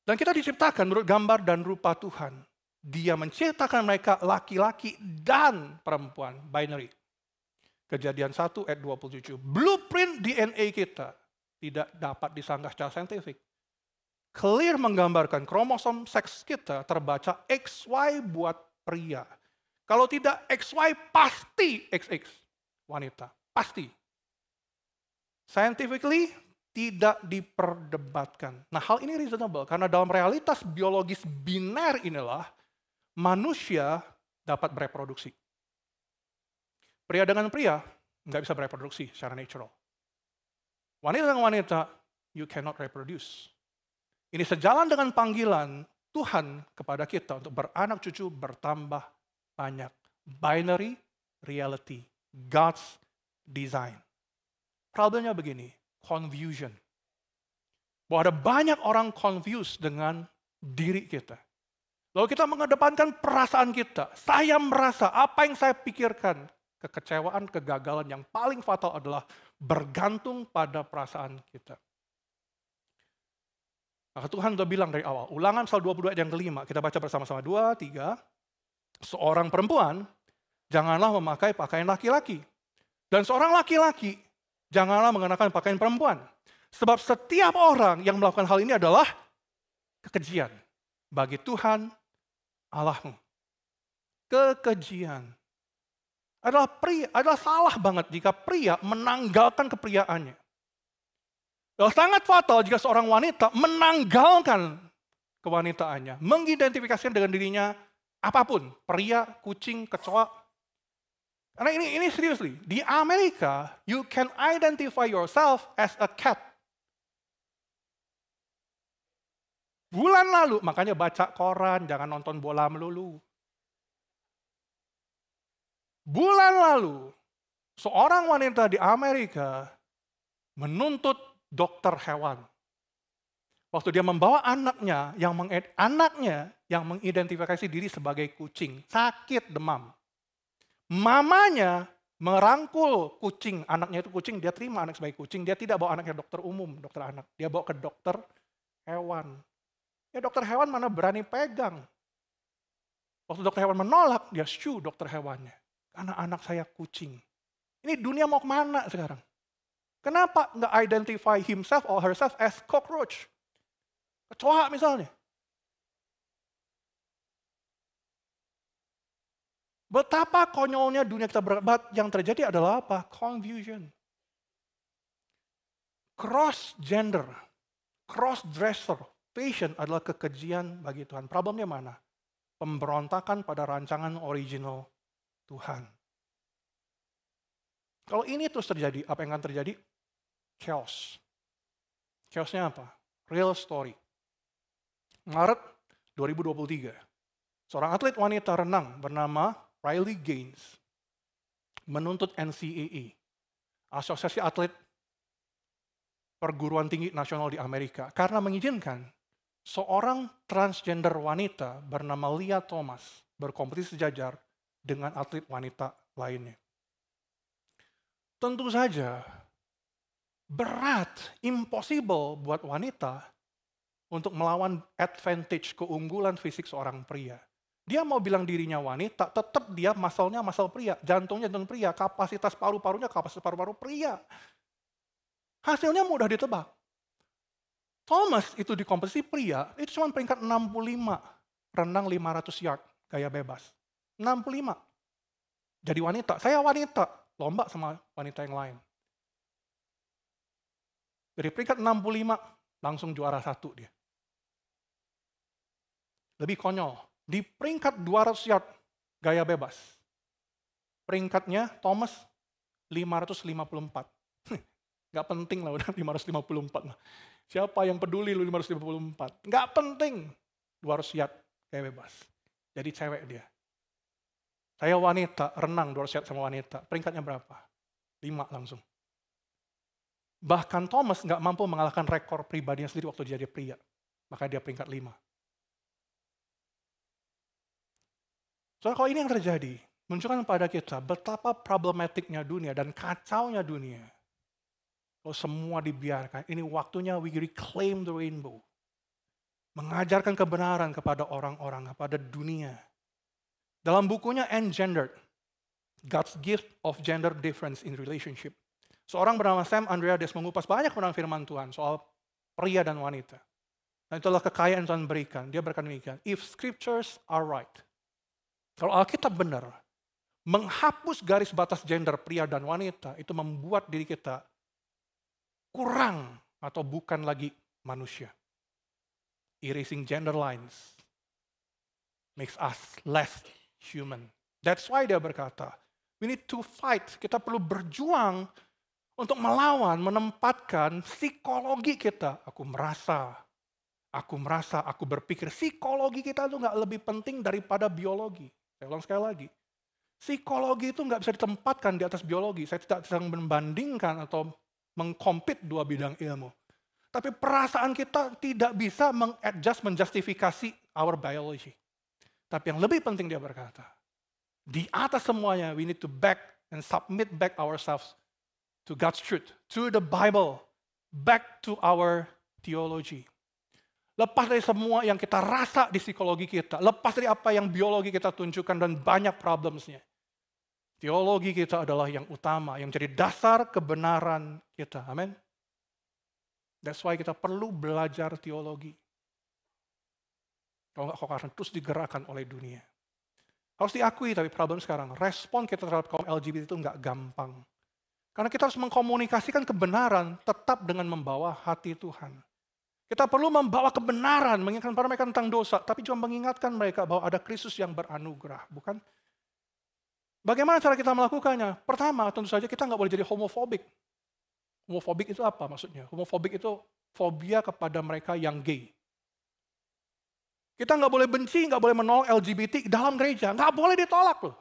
Dan kita diciptakan menurut gambar dan rupa Tuhan. Dia menciptakan mereka laki-laki dan perempuan, binary. Kejadian 1 ayat 27. Blueprint DNA kita tidak dapat disanggah secara saintifik. Clear menggambarkan kromosom seks kita terbaca XY buat pria. Kalau tidak XY pasti XX, wanita. Pasti. Scientifically tidak diperdebatkan. Nah hal ini reasonable karena dalam realitas biologis biner inilah manusia dapat bereproduksi. Pria dengan pria nggak bisa bereproduksi secara natural. Wanita dengan wanita, you cannot reproduce. Ini sejalan dengan panggilan Tuhan kepada kita untuk beranak cucu bertambah banyak. Binary reality, God's design. Problemnya begini, confusion. Bahwa ada banyak orang confused dengan diri kita. Lalu kita mengedepankan perasaan kita. Saya merasa apa yang saya pikirkan. Kekecewaan, kegagalan yang paling fatal adalah bergantung pada perasaan kita. Maka Tuhan sudah bilang dari awal, Ulangan pasal 22 ayat yang kelima, kita baca bersama-sama 2, 3. Seorang perempuan, janganlah memakai pakaian laki-laki. Dan seorang laki-laki, janganlah mengenakan pakaian perempuan. Sebab setiap orang yang melakukan hal ini adalah kekejian bagi Tuhan Allahmu. Kekejian. Adalah salah banget jika pria menanggalkan kepriaannya. Sangat fatal jika seorang wanita menanggalkan kewanitaannya, mengidentifikasikan dengan dirinya apapun, pria, kucing, kecoa. Karena ini seriously, di Amerika you can identify yourself as a cat. Bulan lalu, makanya baca koran, jangan nonton bola melulu. Bulan lalu, seorang wanita di Amerika menuntut dokter hewan. Waktu dia membawa anaknya yang mengidentifikasi diri sebagai kucing, sakit demam. Mamanya merangkul kucing, anaknya itu kucing, dia terima anak sebagai kucing, dia tidak bawa anaknya dokter umum, dokter anak. Dia bawa ke dokter hewan. Ya dokter hewan mana berani pegang. Waktu dokter hewan menolak, dia sue dokter hewannya. Karena anak saya kucing. Ini dunia mau kemana sekarang? Kenapa nggak identify himself or herself as cockroach? Kecoa misalnya. Betapa konyolnya dunia kita berdebat, yang terjadi adalah apa? Confusion. Cross gender, cross dresser, fashion adalah kekejian bagi Tuhan. Problemnya mana? Pemberontakan pada rancangan original Tuhan. Kalau ini terus terjadi, apa yang akan terjadi? Chaos. Chaosnya apa? Real story. Maret 2023, seorang atlet wanita renang bernama Riley Gaines menuntut NCAA, Asosiasi Atlet Perguruan Tinggi Nasional di Amerika, karena mengizinkan seorang transgender wanita bernama Lia Thomas berkompetisi sejajar dengan atlet wanita lainnya. Tentu saja berat, impossible buat wanita untuk melawan advantage, keunggulan fisik seorang pria. Dia mau bilang dirinya wanita, tetap dia muscle-nya muscle pria, jantungnya jantung pria, kapasitas paru-parunya kapasitas paru-paru pria. Hasilnya mudah ditebak. Thomas itu di kompetisi pria, itu cuma peringkat 65, renang 500 yard, gaya bebas. 65. Jadi wanita, saya wanita, lomba sama wanita yang lain. Dari peringkat 65, langsung juara 1 dia. Lebih konyol, di peringkat 200 yard, gaya bebas. Peringkatnya Thomas 554. Nggak penting lah udah 554. Siapa yang peduli lu 554? Nggak penting. 200 yard, gaya bebas. Jadi cewek dia. Saya wanita, renang 200 yard sama wanita. Peringkatnya berapa? 5 langsung. Bahkan Thomas nggak mampu mengalahkan rekor pribadinya sendiri waktu dia jadi pria. Maka dia peringkat 5. Soalnya kalau ini yang terjadi, menunjukkan pada kita betapa problematiknya dunia dan kacaunya dunia. Kalau semua dibiarkan, ini waktunya we reclaim the rainbow. Mengajarkan kebenaran kepada orang-orang, kepada dunia. Dalam bukunya Engendered, God's Gift of Gender Difference in Relationship, seorang bernama Sam Andreades mengupas banyak kebenaran firman Tuhan soal pria dan wanita. Dan itulah kekayaan Tuhan berikan. Dia berkata demikian, if scriptures are right, kalau Alkitab benar, menghapus garis batas gender pria dan wanita, itu membuat diri kita kurang atau bukan lagi manusia. Erasing gender lines makes us less human. That's why dia berkata, we need to fight. Kita perlu berjuang untuk melawan, menempatkan psikologi kita. Aku merasa, aku berpikir. Psikologi kita itu nggak lebih penting daripada biologi. Saya ulang sekali lagi. Psikologi itu nggak bisa ditempatkan di atas biologi. Saya tidak sedang membandingkan atau mengkompet dua bidang ilmu. Tapi perasaan kita tidak bisa menjustifikasi our biology. Tapi yang lebih penting dia berkata, di atas semuanya we need to back and submit back ourselves to God's truth, to the Bible, back to our theology. Lepas dari semua yang kita rasa di psikologi kita, lepas dari apa yang biologi kita tunjukkan dan banyak problemsnya. Teologi kita adalah yang utama, yang jadi dasar kebenaran kita. Amin. That's why kita perlu belajar teologi. Kalau nggak, kok akan terus digerakkan oleh dunia. Harus diakui, tapi problem sekarang, respon kita terhadap kaum LGBT itu nggak gampang. Karena kita harus mengkomunikasikan kebenaran tetap dengan membawa hati Tuhan. Kita perlu membawa kebenaran, mengingatkan para mereka tentang dosa, tapi juga mengingatkan mereka bahwa ada Kristus yang beranugerah, bukan? Bagaimana cara kita melakukannya? Pertama, tentu saja kita nggak boleh jadi homofobik. Homofobik itu apa maksudnya? Homofobik itu fobia kepada mereka yang gay. Kita nggak boleh benci, nggak boleh menolak LGBT dalam gereja. Nggak boleh ditolak loh.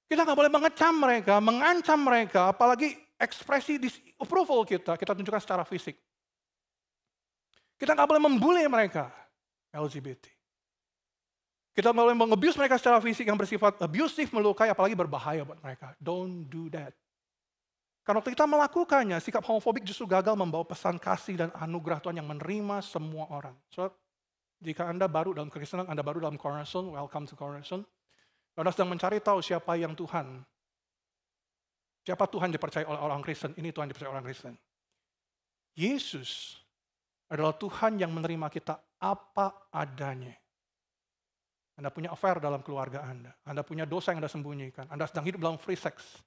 Kita nggak boleh mengecam mereka, mengancam mereka, apalagi ekspresi disapproval kita tunjukkan secara fisik. Kita nggak boleh membuli mereka, LGBT. Kita nggak boleh meng-abuse mereka secara fisik yang bersifat abusive, melukai, apalagi berbahaya buat mereka. Don't do that. Karena waktu kita melakukannya, sikap homofobik justru gagal membawa pesan kasih dan anugerah Tuhan yang menerima semua orang. So, jika Anda baru dalam Kristen, Anda baru dalam Cornerstone, welcome to Cornerstone. Anda sedang mencari tahu siapa yang Tuhan. Siapa Tuhan dipercaya oleh orang Kristen? Ini Tuhan dipercaya orang Kristen. Yesus adalah Tuhan yang menerima kita apa adanya. Anda punya affair dalam keluarga Anda. Anda punya dosa yang Anda sembunyikan. Anda sedang hidup dalam free sex.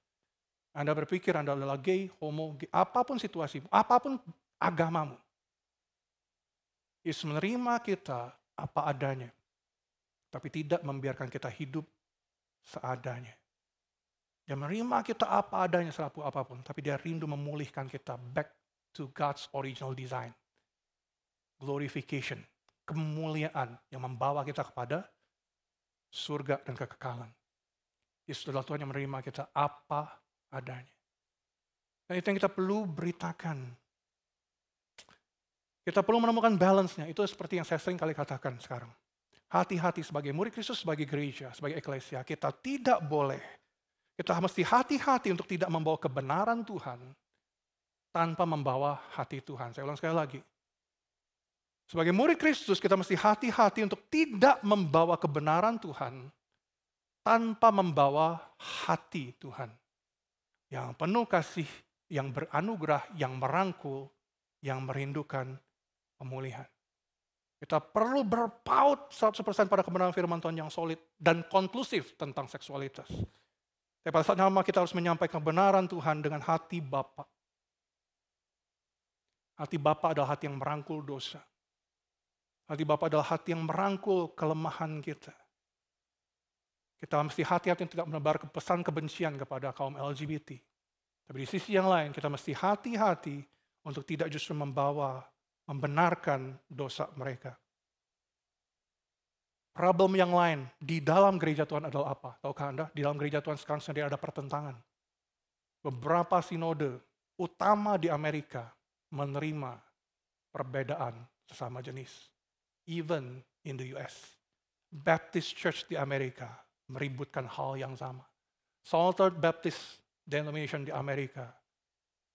Anda berpikir Anda adalah gay, homo, gay, apapun situasimu, apapun agamamu. Yesus menerima kita apa adanya. Tapi tidak membiarkan kita hidup seadanya. Dia menerima kita apa adanya selaku apapun. Tapi dia rindu memulihkan kita back to God's original design. Glorification. Kemuliaan yang membawa kita kepada surga dan kekekalan. Yesus adalah Tuhan yang menerima kita apa adanya. Dan itu yang kita perlu beritakan. Kita perlu menemukan balance-nya. Itu seperti yang saya sering kali katakan sekarang. Hati-hati sebagai murid Kristus, sebagai gereja, sebagai eklesia. Kita tidak boleh. Kita mesti hati-hati untuk tidak membawa kebenaran Tuhan tanpa membawa hati Tuhan. Saya ulang sekali lagi. Sebagai murid Kristus, kita mesti hati-hati untuk tidak membawa kebenaran Tuhan tanpa membawa hati Tuhan. Yang penuh kasih, yang beranugerah, yang merangkul, yang merindukan pemulihan. Kita perlu berpaut 100% pada kebenaran firman Tuhan yang solid dan konklusif tentang seksualitas. Tapi pada saat yang sama kita harus menyampaikan kebenaran Tuhan dengan hati Bapa. Hati Bapa adalah hati yang merangkul dosa. Hati Bapa adalah hati yang merangkul kelemahan kita. Kita mesti hati-hati untuk tidak menebar pesan kebencian kepada kaum LGBT. Tapi di sisi yang lain kita mesti hati-hati untuk tidak justru membenarkan dosa mereka. Problem yang lain di dalam gereja Tuhan adalah apa? Tahukah Anda? Di dalam gereja Tuhan sekarang sendiri ada pertentangan. Beberapa sinode utama di Amerika menerima perbedaan sesama jenis. Even in the US. Baptist Church di Amerika meributkan hal yang sama. Southern Baptist Denomination di Amerika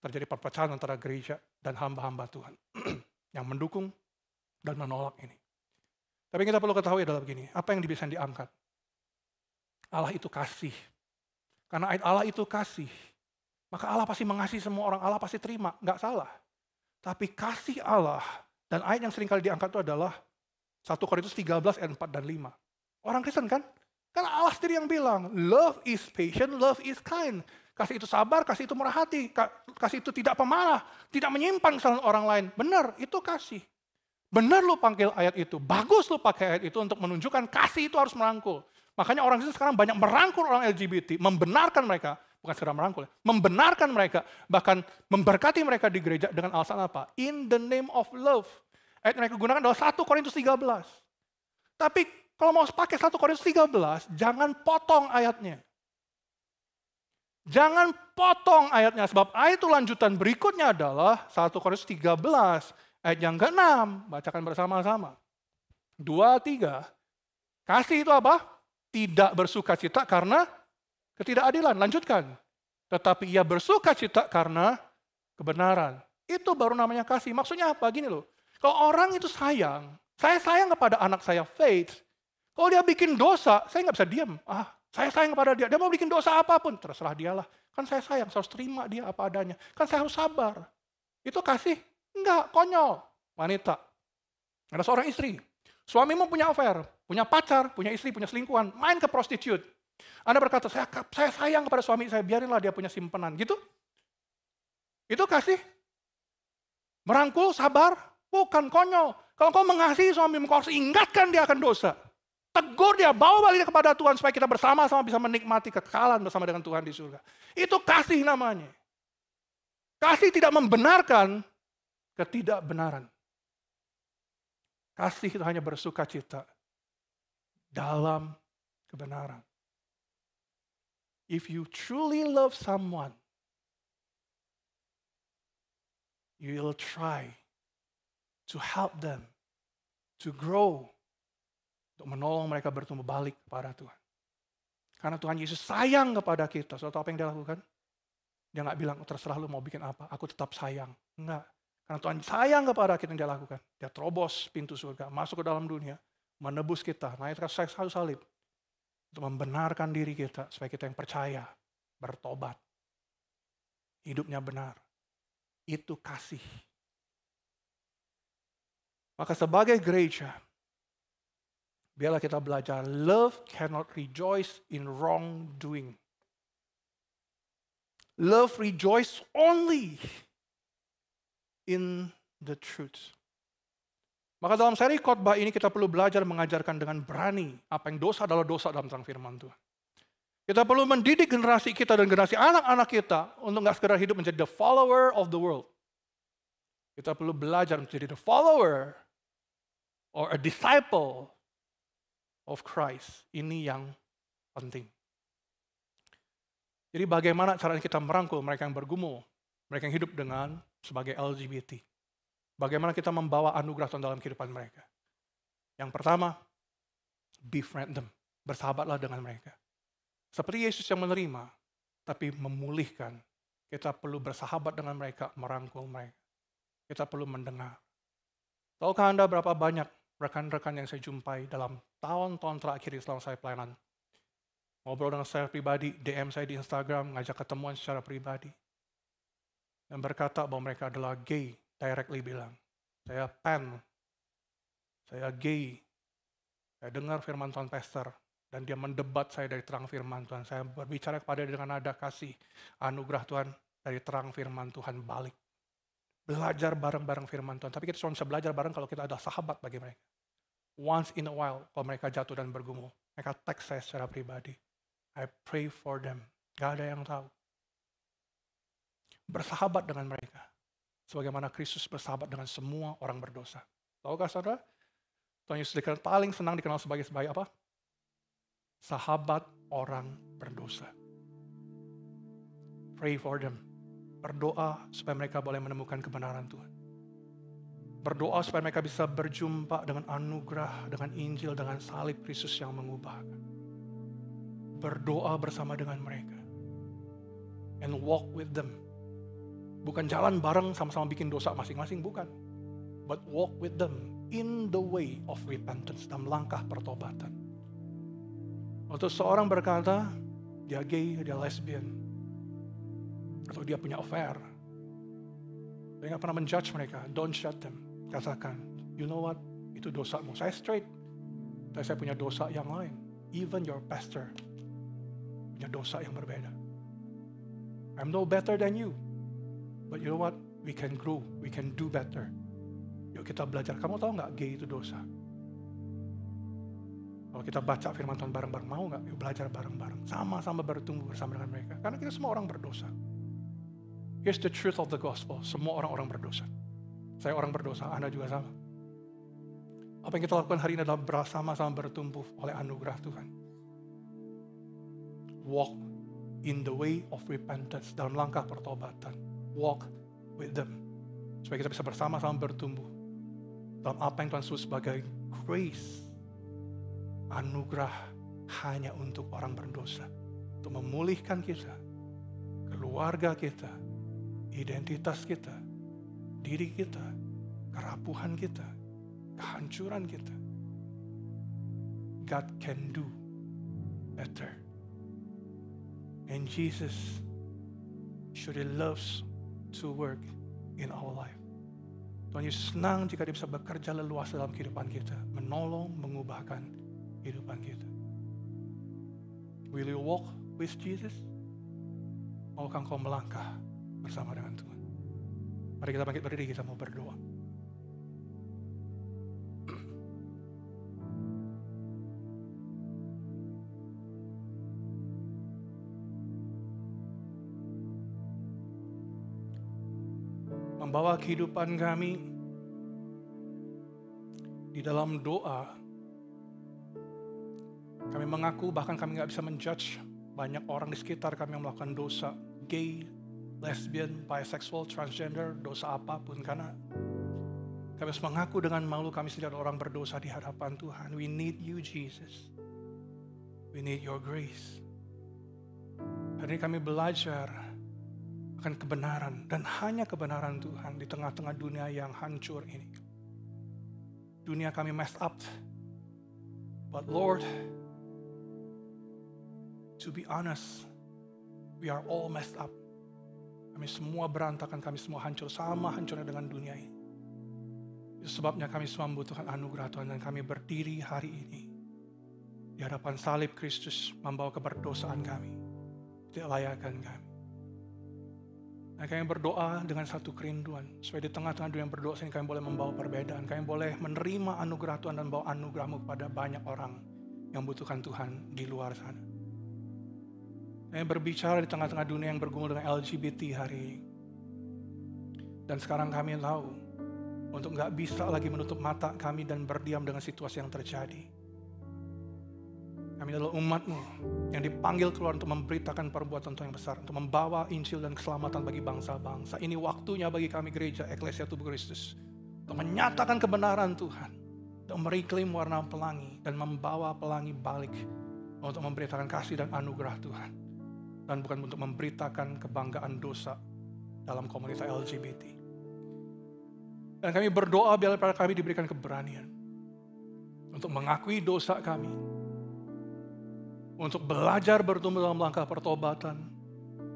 terjadi perpecahan antara gereja dan hamba-hamba Tuhan yang mendukung dan menolak ini. Tapi yang kita perlu ketahui adalah begini, apa yang bisa diangkat? Allah itu kasih. Karena ayat Allah itu kasih, maka Allah pasti mengasihi semua orang, Allah pasti terima, nggak salah. Tapi kasih Allah, dan ayat yang sering kali diangkat itu adalah 1 Korintus 13 ayat 4 dan 5. Orang Kristen kan? Karena Allah sendiri yang bilang, love is patient, love is kind. Kasih itu sabar, kasih itu murah hati, kasih itu tidak pemarah, tidak menyimpan kesalahan orang lain. Benar, itu kasih. Benar lu panggil ayat itu, bagus lu pakai ayat itu untuk menunjukkan kasih itu harus merangkul. Makanya orang Kristen sekarang banyak merangkul orang LGBT, membenarkan mereka, bukan sekedar merangkul, membenarkan mereka, bahkan memberkati mereka di gereja dengan alasan apa? In the name of love. Ayat yang mereka gunakan adalah 1 Korintus 13. Tapi kalau mau pakai 1 Korintus 13, jangan potong ayatnya. Jangan potong ayatnya, sebab ayat itu lanjutan berikutnya adalah 1 Korintus 13, ayat yang ke-6, bacakan bersama-sama. 2, 3, kasih itu apa? Tidak bersuka cita karena ketidakadilan, lanjutkan. Tetapi ia bersuka cita karena kebenaran. Itu baru namanya kasih. Maksudnya apa? Gini loh, kalau orang itu sayang, saya sayang kepada anak saya, Faith. Kalau dia bikin dosa, saya nggak bisa diam. Saya sayang kepada dia mau bikin dosa apapun, terserah dialah. Kan saya sayang, saya harus terima dia apa adanya. Kan saya harus sabar. Itu kasih? Enggak, konyol. Wanita. Ada seorang istri. Suamimu punya affair, punya pacar, punya istri, punya selingkuhan, main ke prostitute. Anda berkata, saya sayang kepada suami saya, biarinlah dia punya simpenan. Gitu? Itu kasih? Merangkul, sabar? Bukan, konyol. Kalau kau mengasihi suamimu, kau harus ingatkan dia akan dosa. Tegur dia, bawa balik dia kepada Tuhan supaya kita bersama-sama bisa menikmati kekekalan bersama dengan Tuhan di surga. Itu kasih namanya. Kasih tidak membenarkan ketidakbenaran. Kasih itu hanya bersuka cita dalam kebenaran. If you truly love someone, you will try to help them to grow, untuk menolong mereka bertumbuh balik kepada Tuhan. Karena Tuhan Yesus sayang kepada kita. Saudara tahu apa yang dia lakukan? Dia nggak bilang, terserah lu mau bikin apa, aku tetap sayang. Enggak. Karena Tuhan sayang kepada kita yang dia lakukan. Dia terobos pintu surga, masuk ke dalam dunia, menebus kita, naik ke kayu salib. Untuk membenarkan diri kita, supaya kita yang percaya, bertobat. hidupnya benar. Itu kasih. Maka sebagai gereja, biarlah kita belajar, love cannot rejoice in wrongdoing. Love rejoice only in the truth. Maka dalam seri khotbah ini kita perlu belajar mengajarkan dengan berani apa yang dosa adalah dosa dalam terang firman Tuhan. Kita perlu mendidik generasi kita dan generasi anak-anak kita untuk nggak sekedar hidup menjadi the follower of the world. Kita perlu belajar menjadi the follower or a disciple of Christ. Ini yang penting. Jadi bagaimana caranya kita merangkul mereka yang bergumul, mereka yang hidup dengan sebagai LGBT. Bagaimana kita membawa anugerah Tuhan dalam kehidupan mereka. Yang pertama, befriend them. Bersahabatlah dengan mereka. Seperti Yesus yang menerima, tapi memulihkan. Kita perlu bersahabat dengan mereka, merangkul mereka. Kita perlu mendengar. Tahukah Anda berapa banyak rekan-rekan yang saya jumpai dalam tahun-tahun terakhir selama saya pelayanan? Ngobrol dengan saya pribadi, DM saya di Instagram, ngajak ketemuan secara pribadi. Dan berkata bahwa mereka adalah gay. Directly bilang, saya pan, saya gay, saya dengar firman Tuhan pastor, dan dia mendebat saya dari terang firman Tuhan. Saya berbicara kepada dia dengan nada kasih, anugerah Tuhan dari terang firman Tuhan balik. Belajar bareng-bareng firman Tuhan, tapi kita cuma bisa belajar bareng kalau kita ada sahabat bagi mereka. Once in a while, kalau mereka jatuh dan bergumul, mereka teks saya secara pribadi. I pray for them, gak ada yang tahu. Bersahabat dengan mereka. Sebagaimana Kristus bersahabat dengan semua orang berdosa. Tahukah saudara? Tuhan Yesus paling senang dikenal sebagai apa? Sahabat orang berdosa. Pray for them. Berdoa supaya mereka boleh menemukan kebenaran Tuhan. Berdoa supaya mereka bisa berjumpa dengan anugerah, dengan Injil, dengan salib Kristus yang mengubahkan. Berdoa bersama dengan mereka. And walk with them. Bukan jalan bareng sama-sama bikin dosa masing-masing, bukan. But walk with them in the way of repentance, dalam langkah pertobatan. Waktu seorang berkata, dia gay, dia lesbian, atau dia punya affair, saya nggak pernah menjudge mereka, don't judge them. Katakan, you know what, itu dosamu. Saya straight, tapi saya punya dosa yang lain. Even your pastor punya dosa yang berbeda. I'm no better than you. But you know what? We can grow. We can do better. Yuk kita belajar. Kamu tahu nggak gay itu dosa? Kalau kita baca firman Tuhan bareng-bareng, mau nggak? Yuk belajar bareng-bareng. Sama-sama bertumbuh bersama dengan mereka. Karena kita semua orang berdosa. Here's the truth of the gospel. Semua orang-orang berdosa. Saya orang berdosa, Anda juga sama. Apa yang kita lakukan hari ini adalah bersama-sama bertumbuh oleh anugerah Tuhan. Walk in the way of repentance. Dalam langkah pertobatan. Walk with them. Supaya kita bisa bersama-sama bertumbuh dalam apa yang Tuhan sebut sebagai grace. Anugerah hanya untuk orang berdosa. Untuk memulihkan kita, keluarga kita, identitas kita, diri kita, kerapuhan kita, kehancuran kita. God can do better. And Jesus surely loves to work in our life. Tuhan Yesus senang jika dia bisa bekerja leluasa dalam kehidupan kita, menolong, mengubahkan kehidupan kita. Will you walk with Jesus? Maukah engkau melangkah bersama dengan Tuhan? Mari kita bangkit berdiri, kita mau berdoa. Membawa kehidupan kami di dalam doa. Kami mengaku, bahkan kami gak bisa menjudge banyak orang di sekitar kami yang melakukan dosa. Gay, lesbian, bisexual, transgender, dosa apapun. Karena kami harus mengaku dengan malu kami sendiri adalah orang berdosa di hadapan Tuhan. We need you, Jesus. We need your grace. Hari ini kami belajar akan kebenaran, dan hanya kebenaran Tuhan di tengah-tengah dunia yang hancur ini. Dunia kami messed up, but Lord, to be honest, we are all messed up. Kami semua berantakan, kami semua hancur, sama hancurnya dengan dunia ini. Itu sebabnya kami semua membutuhkan anugerah Tuhan, dan kami berdiri hari ini di hadapan salib Kristus membawa keberdosaan kami, kelayakan kami. Dan kami berdoa dengan satu kerinduan, supaya di tengah-tengah dunia yang berdosa ini kami boleh membawa perbedaan, kami boleh menerima anugerah Tuhan dan bawa anugerah-Mu kepada banyak orang yang membutuhkan Tuhan di luar sana. Kami berbicara di tengah-tengah dunia yang bergumul dengan LGBT hari ini. Dan sekarang kami tahu, untuk gak bisa lagi menutup mata kami dan berdiam dengan situasi yang terjadi. Kami adalah umat-Mu yang dipanggil keluar untuk memberitakan perbuatan Tuhan yang besar, untuk membawa Injil dan keselamatan bagi bangsa-bangsa. Ini waktunya bagi kami gereja Eklesia Tubuh Kristus untuk menyatakan kebenaran Tuhan, untuk mereklam warna pelangi dan membawa pelangi balik untuk memberitakan kasih dan anugerah Tuhan, dan bukan untuk memberitakan kebanggaan dosa dalam komunitas LGBT. Dan kami berdoa biar kami diberikan keberanian untuk mengakui dosa kami, untuk belajar bertumbuh dalam langkah pertobatan,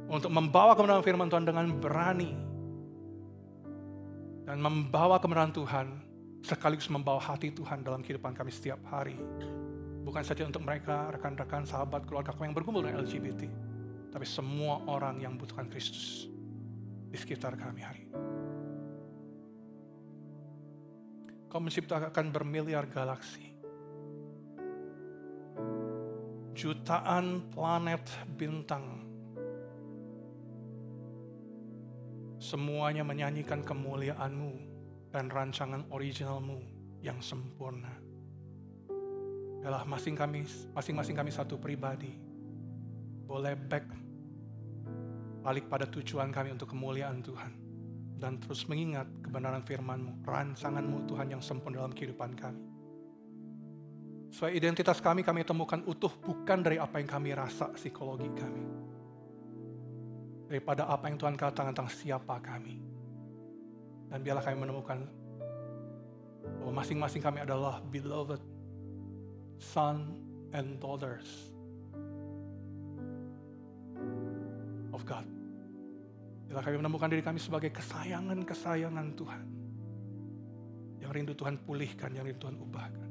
untuk membawa kebenaran firman Tuhan dengan berani, dan membawa kebenaran Tuhan sekaligus membawa hati Tuhan dalam kehidupan kami setiap hari. Bukan saja untuk mereka, rekan-rekan, sahabat, keluarga kami yang berkumpul dengan LGBT, tapi semua orang yang membutuhkan Kristus di sekitar kami hari ini. Kau menciptakan bermiliar galaksi, jutaan planet bintang, semuanya menyanyikan kemuliaan-Mu dan rancangan original-Mu yang sempurna. Adalah masing-masing kami satu pribadi boleh balik pada tujuan kami untuk kemuliaan Tuhan, dan terus mengingat kebenaran firman-Mu, rancangan-Mu Tuhan yang sempurna dalam kehidupan kami. Supaya identitas kami temukan utuh bukan dari apa yang kami rasa psikologi kami, daripada apa yang Tuhan katakan tentang siapa kami. Dan biarlah kami menemukan bahwa masing-masing kami adalah beloved son and daughters of God. Biarlah kami menemukan diri kami sebagai kesayangan-kesayangan Tuhan, yang rindu Tuhan pulihkan, yang rindu Tuhan ubahkan.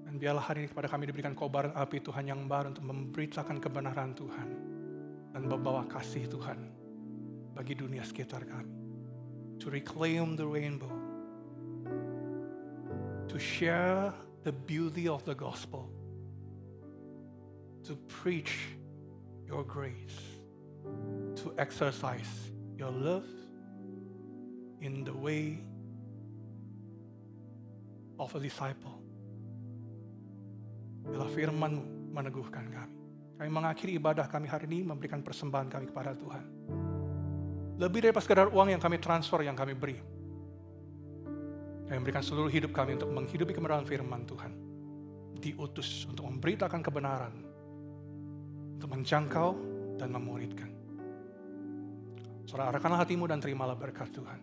Dan biarlah hari ini kepada kami diberikan kobaran api Tuhan yang baru untuk memberitakan kebenaran Tuhan dan membawa kasih Tuhan bagi dunia sekitar kami. To reclaim the rainbow, to share the beauty of the gospel, to preach your grace, to exercise your love in the way of a disciple. Bila firman-Mu meneguhkan kami. Kami mengakhiri ibadah kami hari ini memberikan persembahan kami kepada Tuhan. Lebih dari sekadar uang yang kami transfer, yang kami beri. Kami memberikan seluruh hidup kami untuk menghidupi kebenaran firman Tuhan. Diutus untuk memberitakan kebenaran, untuk menjangkau dan memuridkan. Saudara, arahkanlah hatimu dan terimalah berkat Tuhan.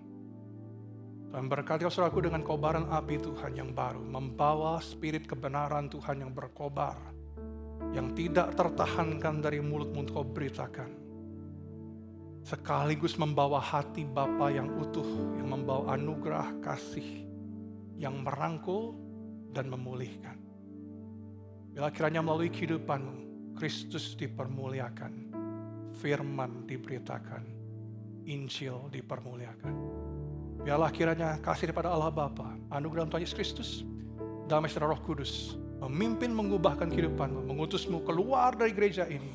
Tuhan berkati saudaraku dengan kobaran api Tuhan yang baru, membawa spirit kebenaran Tuhan yang berkobar, yang tidak tertahankan dari mulut-mu untuk kau beritakan. Sekaligus membawa hati Bapa yang utuh, yang membawa anugerah kasih, yang merangkul dan memulihkan. Bila kiranya melalui kehidupanmu, Kristus dipermuliakan, firman diberitakan, Injil dipermuliakan. Biarlah kiranya kasih daripada Allah Bapa, anugerah Tuhan Yesus Kristus, damai serta Roh Kudus, memimpin mengubahkan kehidupanmu, mengutusmu keluar dari gereja ini,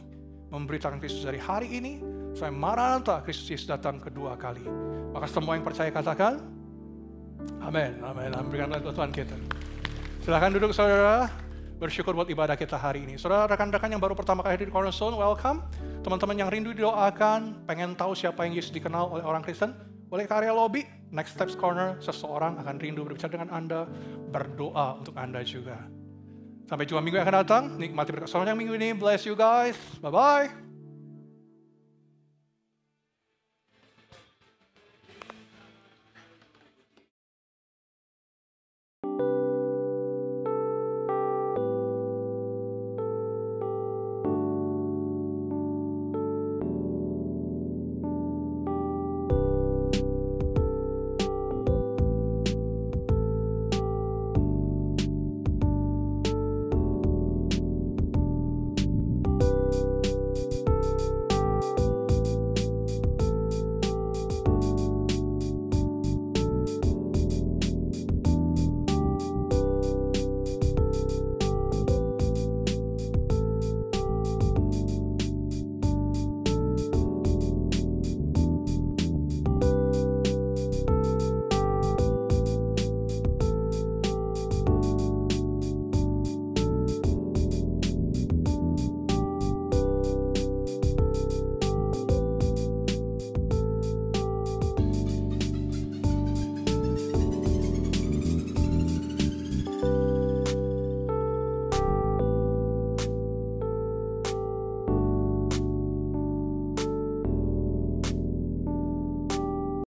memberitakan Kristus dari hari ini, sampai Maranatha Kristus Yesus datang kedua kali. Maka semua yang percaya katakan, amin, amin, berikanlah Tuhan kita. Silakan duduk saudara, bersyukur buat ibadah kita hari ini. Saudara, rekan-rekan yang baru pertama kali hadir di Cornerstone, welcome. Teman-teman yang rindu didoakan, pengen tahu siapa yang Yesus dikenal oleh orang Kristen, boleh ke area lobby, Next Steps Corner, seseorang akan rindu berbicara dengan Anda, berdoa untuk Anda juga. Sampai jumpa minggu yang akan datang, nikmati berkat Tuhan yang minggu ini, bless you guys, bye-bye.